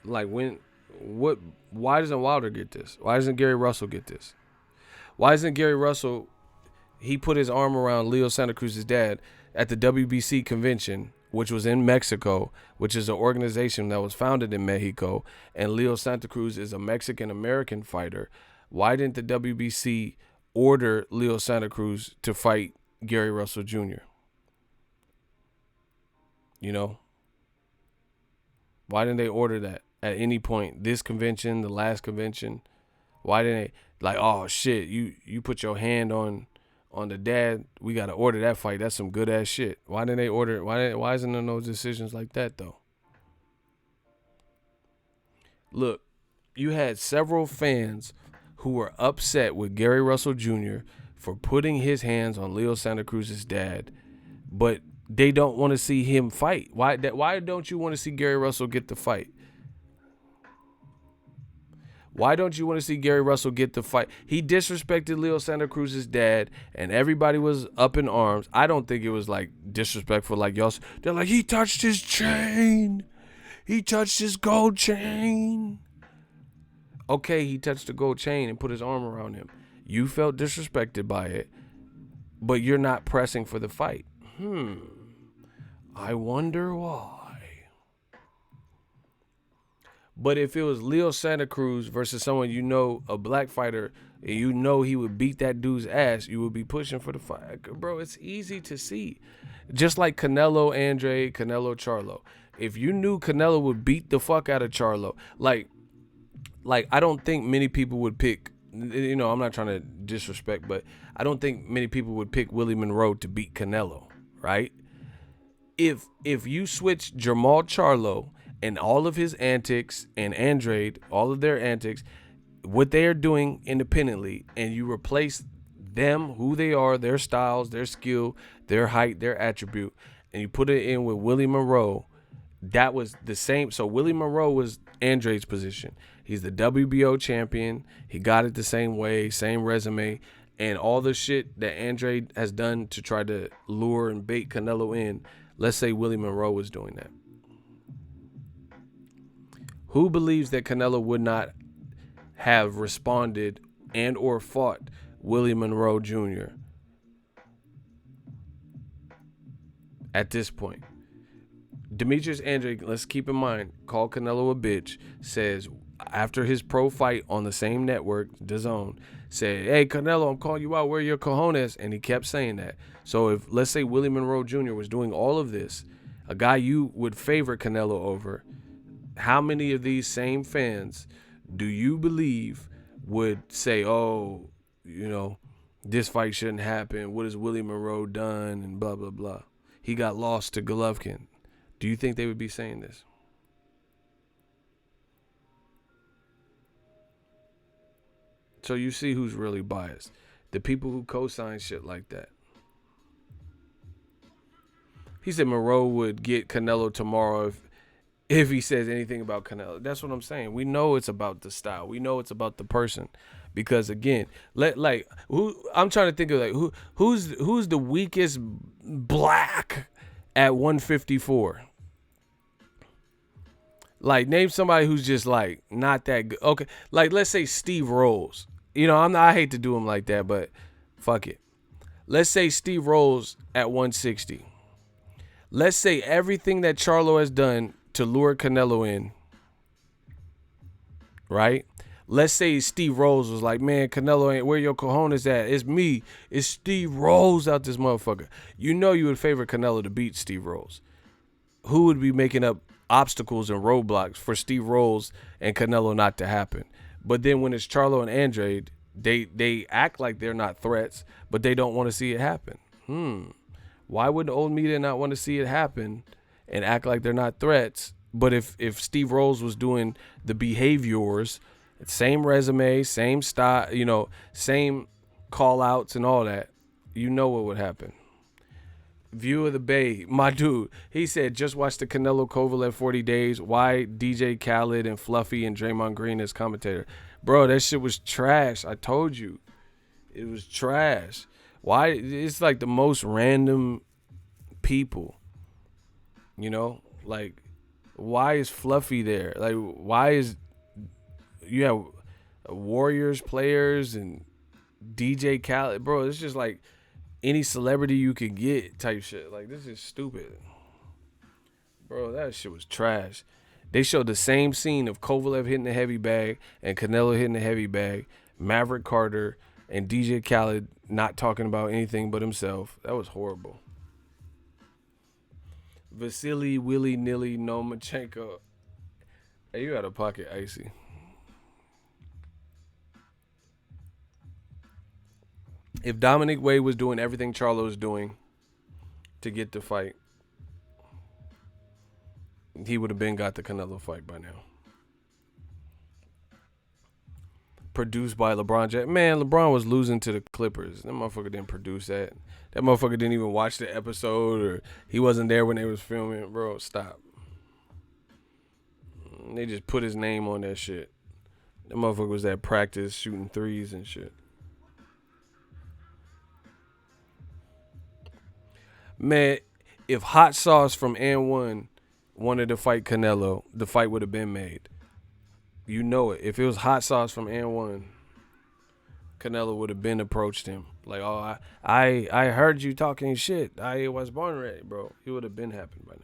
Like why doesn't Wilder get this? Why doesn't Gary Russell get this? Why isn't Gary Russell, he put his arm around Leo Santa Cruz's dad at the WBC convention, which was in Mexico, which is an organization that was founded in Mexico, and Leo Santa Cruz is a Mexican-American fighter. Why didn't the WBC order Leo Santa Cruz to fight Gary Russell Jr.? You know? Why didn't they order that at any point? This convention, the last convention. Why didn't they, like, oh shit, you put your hand on the dad, we gotta order that fight. That's some good ass shit. Why didn't they order it? Why isn't there no decisions like that though? Look, you had several fans who were upset with Gary Russell Jr. for putting his hands on Leo Santa Cruz's dad, but they don't want to see him fight. Why don't you want to see Gary Russell get the fight? Why don't you want to see Gary Russell get the fight? He disrespected Leo Santa Cruz's dad, and everybody was up in arms. I don't think it was like disrespectful like y'all. They're like, he touched his chain. He touched his gold chain. Okay, he touched the gold chain and put his arm around him. You felt disrespected by it, but you're not pressing for the fight. I wonder why. But if it was Leo Santa Cruz versus someone you know, a black fighter, and you know he would beat that dude's ass, you would be pushing for the fight. Bro, it's easy to see. Just like Canelo Andre, Canelo Charlo. If you knew Canelo would beat the fuck out of Charlo, like I don't think many people would pick, you know, I'm not trying to disrespect, but I don't think many people would pick Willie Monroe to beat Canelo, right? If you switch Jermall Charlo and all of his antics and Andrade, all of their antics, what they are doing independently, and you replace them, who they are, their styles, their skill, their height, their attribute, and you put it in with Willie Monroe, that was the same. So Willie Monroe was Andrade's position. He's the WBO champion. He got it the same way, same resume, and all the shit that Andrade has done to try to lure and bait Canelo in. Let's say Willie Monroe was doing that. Who believes that Canelo would not have responded and or fought Willie Monroe Jr. at this point? Demetrius Andrade, let's keep in mind, called Canelo a bitch, says after his pro fight on the same network, DAZN, said, hey, Canelo, I'm calling you out. Where are your cojones? And he kept saying that. So if, let's say, Willie Monroe Jr. was doing all of this, a guy you would favor Canelo over, how many of these same fans do you believe would say, oh, you know, this fight shouldn't happen. What has Willie Monroe done? And blah, blah, blah. He got lost to Golovkin. Do you think they would be saying this? So you see who's really biased. The people who co-sign shit like that. He said Monroe would get Canelo tomorrow if he says anything about Canelo. That's what I'm saying. We know it's about the style. We know it's about the person. Because again, I'm trying to think of who's the weakest black at 154. Like, name somebody who's just like not that good. Okay, like let's say Steve Rolls. You know, I hate to do him like that, but fuck it. Let's say Steve Rolls at 160. Let's say everything that Charlo has done to lure Canelo in, right? Let's say Steve Rolls was like, man, Canelo ain't where your cojones at. It's me. It's Steve Rolls out this motherfucker. You know you would favor Canelo to beat Steve Rolls. Who would be making up obstacles and roadblocks for Steve Rolls and Canelo not to happen? But then when it's Charlo and Andrade, they act like they're not threats, but they don't want to see it happen. Why would the old media not want to see it happen and act like they're not threats? But if Steve Rolls was doing the behaviors, same resume, same style, you know, same call outs and all that, you know what would happen. View of the Bay, my dude, he said, just watch the Canelo Kovalev 40 days. Why DJ Khaled and Fluffy and Draymond Green as commentator? Bro, that shit was trash. I told you. It was trash. Why? It's like the most random people. You know? Like, why is Fluffy there? Like, why is... You have Warriors players and DJ Khaled. Bro, it's just like any celebrity you could get type shit. Like, this is stupid. Bro, that shit was trash. They showed the same scene of Kovalev hitting the heavy bag and Canelo hitting the heavy bag, Maverick Carter and DJ Khaled not talking about anything but himself. That was horrible. Vasily willy-nilly Lomachenko. Hey, you out of pocket, Icy. If Dominic Wade was doing everything Charlo was doing to get the fight, he would have been got the Canelo fight by now. produced by LeBron James. Man, LeBron was losing to the Clippers. That motherfucker didn't produce that. That motherfucker didn't even watch the episode, or he wasn't there when they was filming. Bro, stop. They just put his name on that shit. That motherfucker was at practice shooting threes and shit. Man, if Hot Sauce from N1 wanted to fight Canelo, the fight would have been made. You know it. If it was Hot Sauce from N1, Canelo would have been approached him. Like, oh, I heard you talking shit. I was born ready, bro. It would have been happened by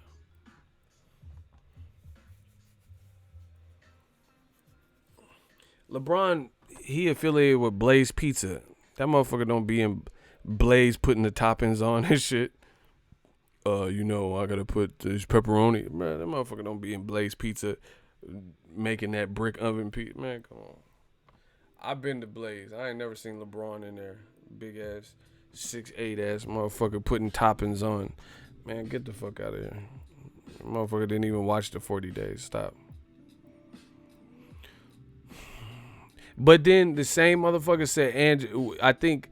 now. LeBron, he affiliated with Blaze Pizza. That motherfucker don't be in Blaze putting the toppings on and shit. I gotta put this pepperoni. Man, that motherfucker don't be in Blaze Pizza making that brick oven pizza. Man, come on. I've been to Blaze. I ain't never seen LeBron in there. Big ass, 6'8" ass motherfucker putting toppings on. Man, get the fuck out of here. Motherfucker didn't even watch the 40 days. Stop. But then the same motherfucker said, I think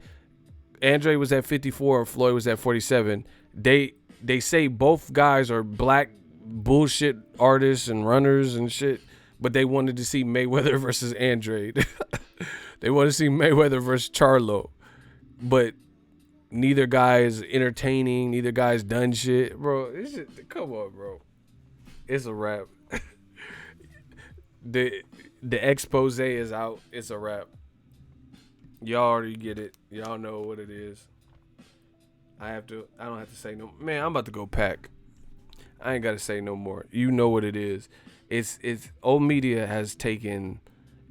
Andre was at 54 and Floyd was at 47. They say both guys are black bullshit artists and runners and shit, but they wanted to see Mayweather versus Andre. They want to see Mayweather versus Charlo, but neither guy is entertaining. Neither guy's done shit, bro. Come on, bro. It's a wrap. The expose is out. It's a wrap. Y'all already get it. Y'all know what it is. I don't have to say no. Man, I'm about to go pack. I ain't got to say no more. You know what it is. It's old media has taken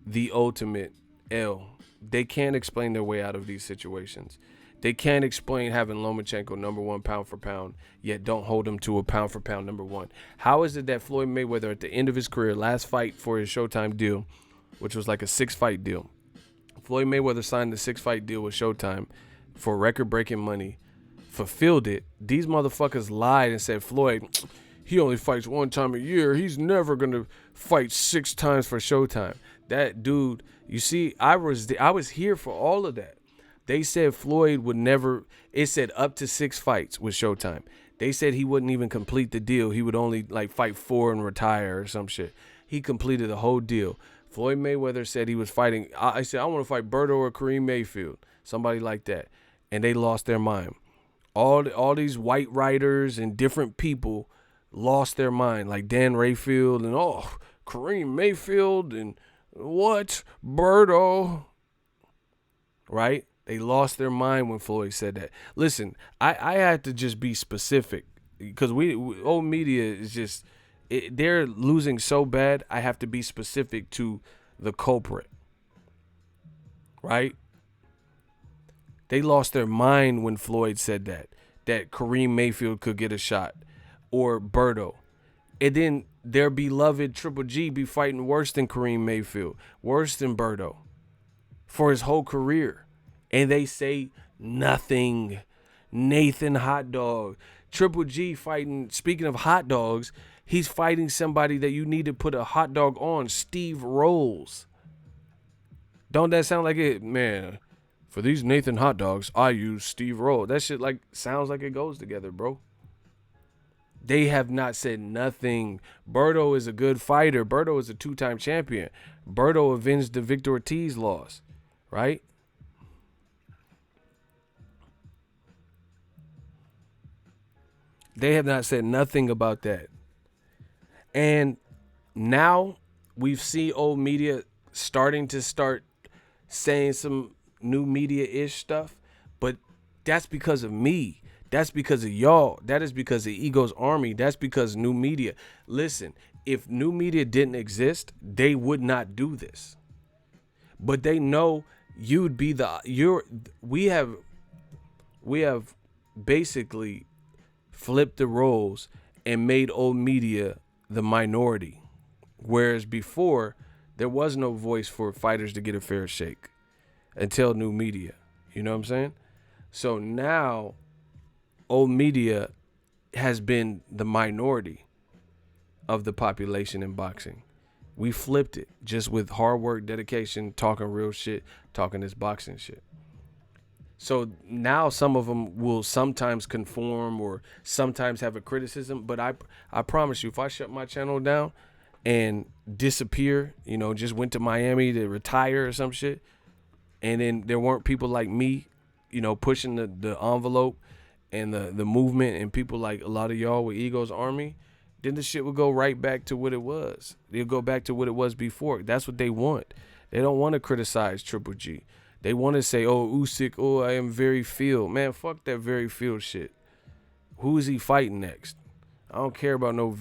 the ultimate L. They can't explain their way out of these situations. They can't explain having Lomachenko #1 pound for pound, yet don't hold him to a pound for pound #1. How is it that Floyd Mayweather, at the end of his career, last fight for his Showtime deal, which was like a 6-fight deal, Floyd Mayweather signed the 6-fight deal with Showtime for record-breaking money, fulfilled it. These motherfuckers lied and said, Floyd, he only fights 1 time a year. He's never going to fight 6 times for Showtime. That dude, you see, I was here for all of that. They said Floyd would never, it said up to 6 fights with Showtime. They said he wouldn't even complete the deal. He would only fight 4 and retire or some shit. He completed the whole deal. Floyd Mayweather said he was fighting, I said, I want to fight Berto or Kareem Mayfield, somebody like that. And they lost their mind. All these white writers and different people lost their mind, like Dan Rayfield and Kareem Mayfield and what? Berto. Right? They lost their mind when Floyd said that. Listen, I had to just be specific because old media is just, they're losing so bad. I have to be specific to the culprit. Right? They lost their mind when Floyd said that Kareem Mayfield could get a shot or Berto. And then their beloved Triple G be fighting worse than Kareem Mayfield, worse than Berto for his whole career. And they say nothing. Nathan Hot Dog. Triple G fighting, speaking of hot dogs, he's fighting somebody that you need to put a hot dog on, Steve Rolls. Don't that sound like it? Man, for these Nathan hot dogs, I use Steve Rolls. That shit sounds like it goes together, bro. They have not said nothing. Berto is a good fighter. Berto is a 2-time champion. Berto avenged the Victor Ortiz loss, right? They have not said nothing about that. And now we've seen old media starting saying some new media-ish stuff, but that's because of me. That's because of y'all. That is because of Ego's Army. That's because new media. Listen, if new media didn't exist, they would not do this. But they know you'd be we have basically flipped the roles and made old media the minority. Whereas before, there was no voice for fighters to get a fair shake until new media. You know what I'm saying? So now, old media has been the minority of the population in boxing. We flipped it just with hard work, dedication, talking real shit, talking this boxing shit. So now some of them will sometimes conform or sometimes have a criticism, but I promise you, if I shut my channel down and disappear, just went to Miami to retire or some shit, and then there weren't people like me, pushing the envelope and the movement, and people like a lot of y'all with Ego's Army, then the shit would go right back to what it was. They'll go back to what it was before. That's what they want. They don't want to criticize Triple G. They want to say, oh, Usyk, oh, I am very field. Man, fuck that very field shit. Who is he fighting next? I don't care about no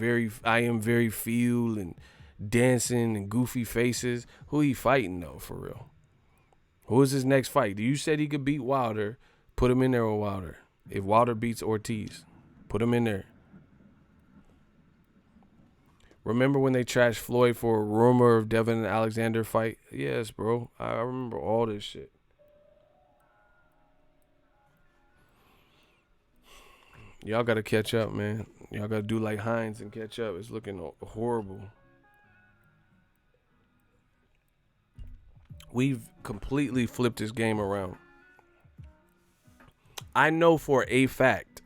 I am very field and dancing and goofy faces. Who he fighting, though, for real? Who is his next fight? You said he could beat Wilder. Put him in there with Wilder. If Wilder beats Ortiz, put him in there. Remember when they trashed Floyd for a rumor of Devin and Alexander fight? Yes, bro. I remember all this shit. Y'all got to catch up, man. Y'all got to do like Hines and catch up. It's looking horrible. We've completely flipped this game around. I know for a fact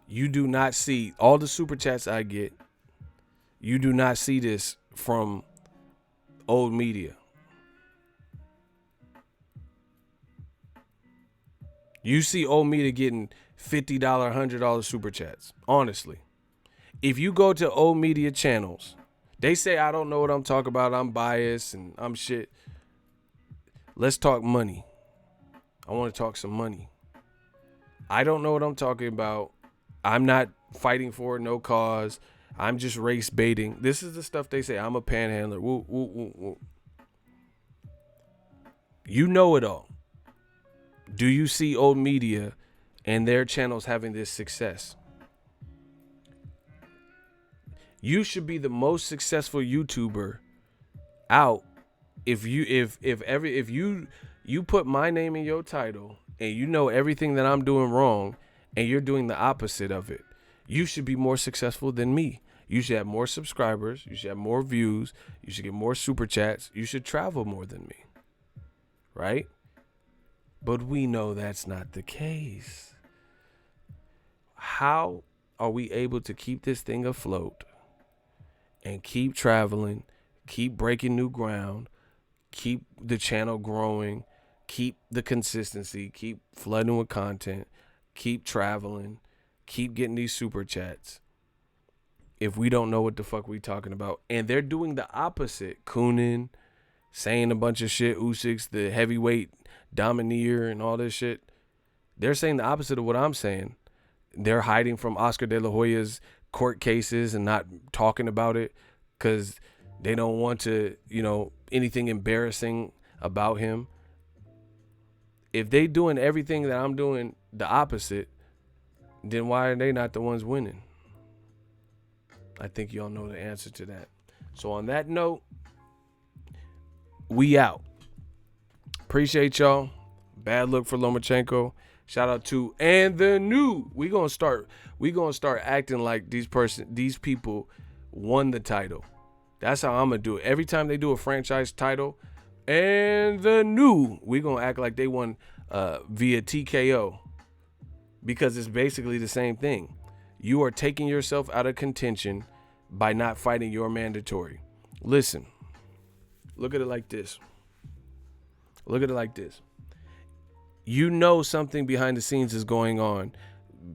you do not see all the super chats I get. You do not see this from old media. You see old media getting $50, $100 super chats. Honestly, if you go to old media channels, they say I don't know what I'm talking about. I'm biased and I'm shit. Let's talk money. I want to talk some money. I don't know what I'm talking about. I'm not fighting for no cause. I'm just race baiting. This is the stuff they say. I'm a panhandler. Woo, woo, woo, woo. You know it all. Do you see old media and their channels having this success? You should be the most successful YouTuber out if you put my name in your title and you know everything that I'm doing wrong and you're doing the opposite of it. You should be more successful than me. You should have more subscribers. You should have more views. You should get more super chats. You should travel more than me. Right? But we know that's not the case. How are we able to keep this thing afloat and keep traveling, keep breaking new ground, keep the channel growing, keep the consistency, keep flooding with content, keep traveling, keep getting these super chats if we don't know what the fuck we talking about? And they're doing the opposite. Cooning, saying a bunch of shit. Usyk's the heavyweight domineer and all this shit. They're saying the opposite of what I'm saying. They're hiding from Oscar De La Hoya's court cases and not talking about it because they don't want to, anything embarrassing about him. If they doing everything that I'm doing the opposite, then why are they not the ones winning? I think y'all know the answer to that. So on that note, we out. Appreciate y'all. Bad look for Lomachenko. Shout out to and the new. We gonna start acting like these people won the title. That's how I'm gonna do it. Every time they do a franchise title, and the new, we gonna act like they won via TKO, because it's basically the same thing. You are taking yourself out of contention by not fighting your mandatory. Listen, look at it like this. Look at it like this. You know something behind the scenes is going on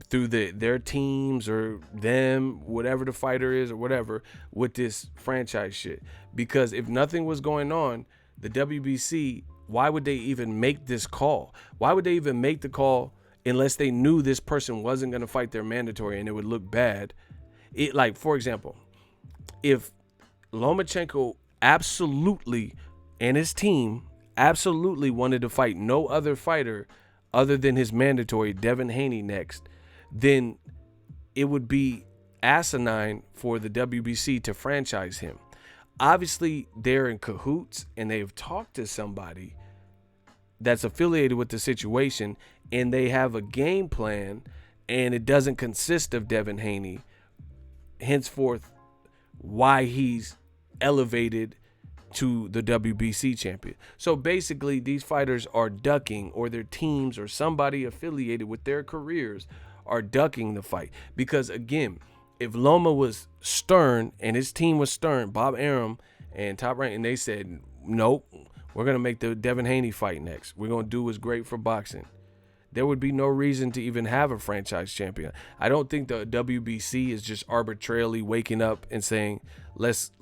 through their teams or them, whatever the fighter is or whatever, with this franchise shit. Because if nothing was going on, the WBC, why would they even make this call? Why would they even make the call unless they knew this person wasn't going to fight their mandatory and it would look bad? Like, for example, if Lomachenko absolutely, and his team absolutely wanted to fight no other fighter other than his mandatory, Devin Haney, next, then it would be asinine for the WBC to franchise him. Obviously, they're in cahoots and they've talked to somebody that's affiliated with the situation and they have a game plan and it doesn't consist of Devin Haney. Henceforth, why he's elevated to the WBC champion. So basically, these fighters are ducking, or their teams or somebody affiliated with their careers are ducking the fight. Because again, if Loma was stern and his team was stern, Bob Arum and Top Rank, and they said, nope, we're going to make the Devin Haney fight next. We're going to do what's great for boxing. There would be no reason to even have a franchise champion. I don't think the WBC is just arbitrarily waking up and saying, let's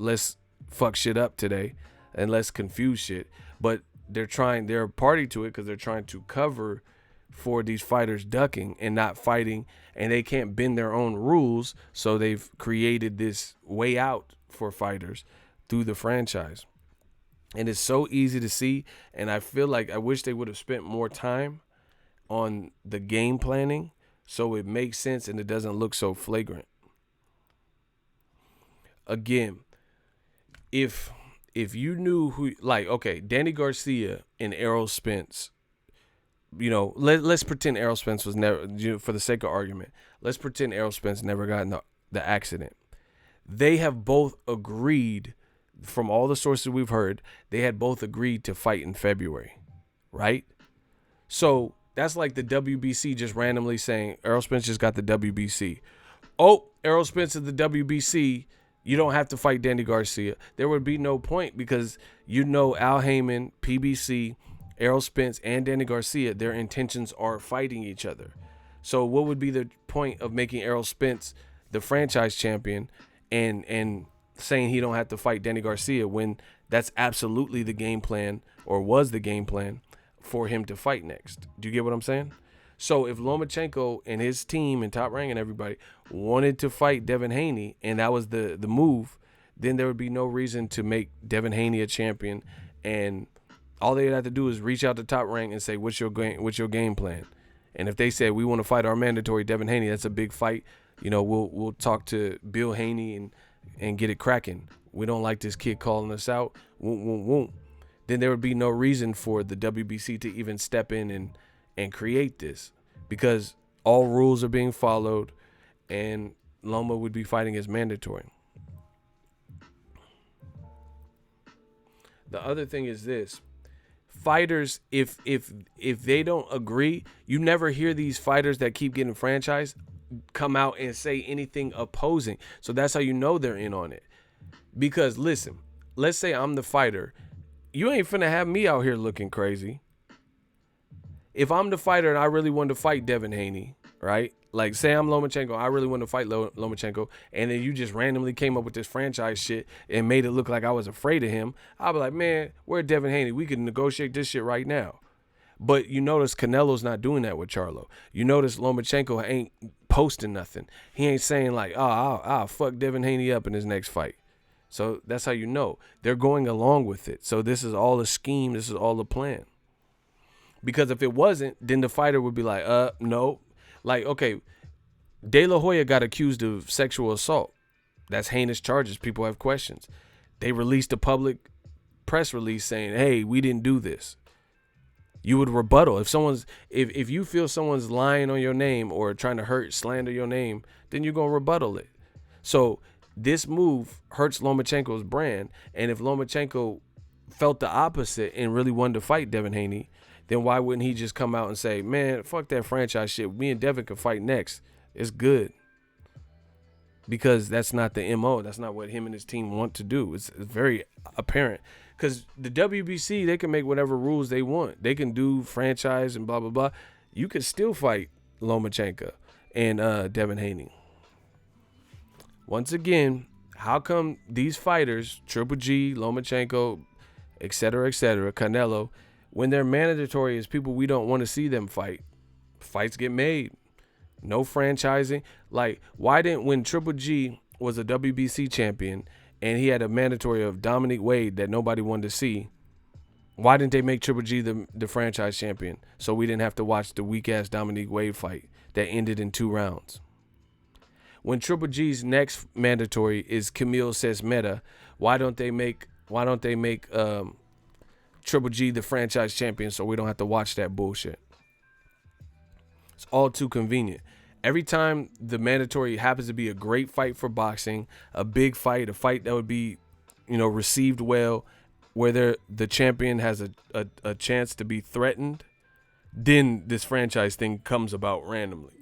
fuck shit up today and let's confuse shit. But they're a party to it because they're trying to cover for these fighters ducking and not fighting, and they can't bend their own rules. So they've created this way out for fighters through the franchise. And it's so easy to see. And I feel like I wish they would have spent more time on the game planning so it makes sense and it doesn't look so flagrant. Again, if you knew who, like, okay, Danny Garcia and Errol Spence, you know, let's pretend Errol Spence was never, you know, for the sake of argument, let's pretend Errol Spence never got in the accident. They have both agreed, from all the sources we've heard, they had both agreed to fight in February, right? So that's like the WBC just randomly saying Errol Spence just got the WBC. Oh, Errol Spence is the WBC. You don't have to fight Danny Garcia. There would be no point because you know Al Heyman, PBC, Errol Spence, and Danny Garcia, their intentions are fighting each other. So what would be the point of making Errol Spence the franchise champion and saying he don't have to fight Danny Garcia when that's absolutely the game plan, or was the game plan, for him to fight next? Do you get what I'm saying? So if Lomachenko and his team and Top Rank and everybody wanted to fight Devin Haney, and that was the move, then there would be no reason to make Devin Haney a champion, and all they'd have to do is reach out to Top Rank and say, what's your game plan? And if they said, we want to fight our mandatory Devin Haney, that's a big fight, you know, we'll talk to Bill Haney and get it cracking. We don't like this kid calling us out. Won't. Then there would be no reason for the WBC to even step in and create this, because all rules are being followed and Loma would be fighting as mandatory. The other thing is this. Fighters, if they don't agree, you never hear these fighters that keep getting franchised come out and say anything opposing. So that's how you know they're in on it. Because listen, let's say I'm the fighter. You ain't finna have me out here looking crazy. If I'm the fighter and I really wanted to fight Devin Haney, right? Like, say I'm Lomachenko, I really wanted to fight Lomachenko, and then you just randomly came up with this franchise shit and made it look like I was afraid of him. I'll be like, man, where's Devin Haney? We can negotiate this shit right now. But you notice Canelo's not doing that with Charlo. You notice Lomachenko ain't posting nothing. He ain't saying like, I'll fuck Devin Haney up in his next fight. So that's how you know. They're going along with it. So this is all a scheme. This is all a plan. Because if it wasn't, then the fighter would be like, no. Like, okay, De La Hoya got accused of sexual assault. That's heinous charges. People have questions. They released a public press release saying, hey, we didn't do this. You would rebuttal. If you feel someone's lying on your name or trying to slander your name, then you're going to rebuttal it. So this move hurts Lomachenko's brand. And if Lomachenko felt the opposite and really wanted to fight Devin Haney, then why wouldn't he just come out and say, man, fuck that franchise shit. Me and Devin can fight next. It's good. Because that's not the MO. That's not what him and his team want to do. It's very apparent. Because the WBC, they can make whatever rules they want. They can do franchise and blah, blah, blah. You can still fight Lomachenko and Devin Haney. Once again, how come these fighters, Triple G, Lomachenko, et cetera, Canelo, when they're mandatory as people we don't want to see them fight, fights get made. No franchising. Like, why didn't, when Triple G was a WBC champion and he had a mandatory of Dominique Wade that nobody wanted to see, why didn't they make Triple G the franchise champion so we didn't have to watch the weak-ass Dominique Wade fight that ended in 2 rounds? When Triple G's next mandatory is Camille Sesmeta, why don't they make Triple G the franchise champion so we don't have to watch that bullshit? It's all too convenient. Every time the mandatory happens to be a great fight for boxing, a big fight, a fight that would be, received well, where the champion has a chance to be threatened, then this franchise thing comes about randomly.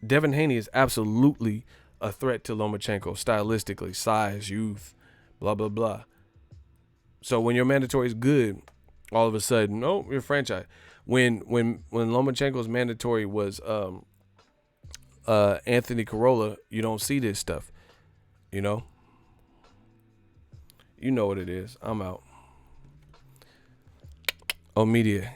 Devin Haney is absolutely a threat to Lomachenko stylistically, size, youth, blah, blah, blah. So when your mandatory is good, all of a sudden, you're franchise. When Lomachenko's mandatory was Anthony Corolla, you don't see this stuff. You know what it is. I'm out. Oh, media.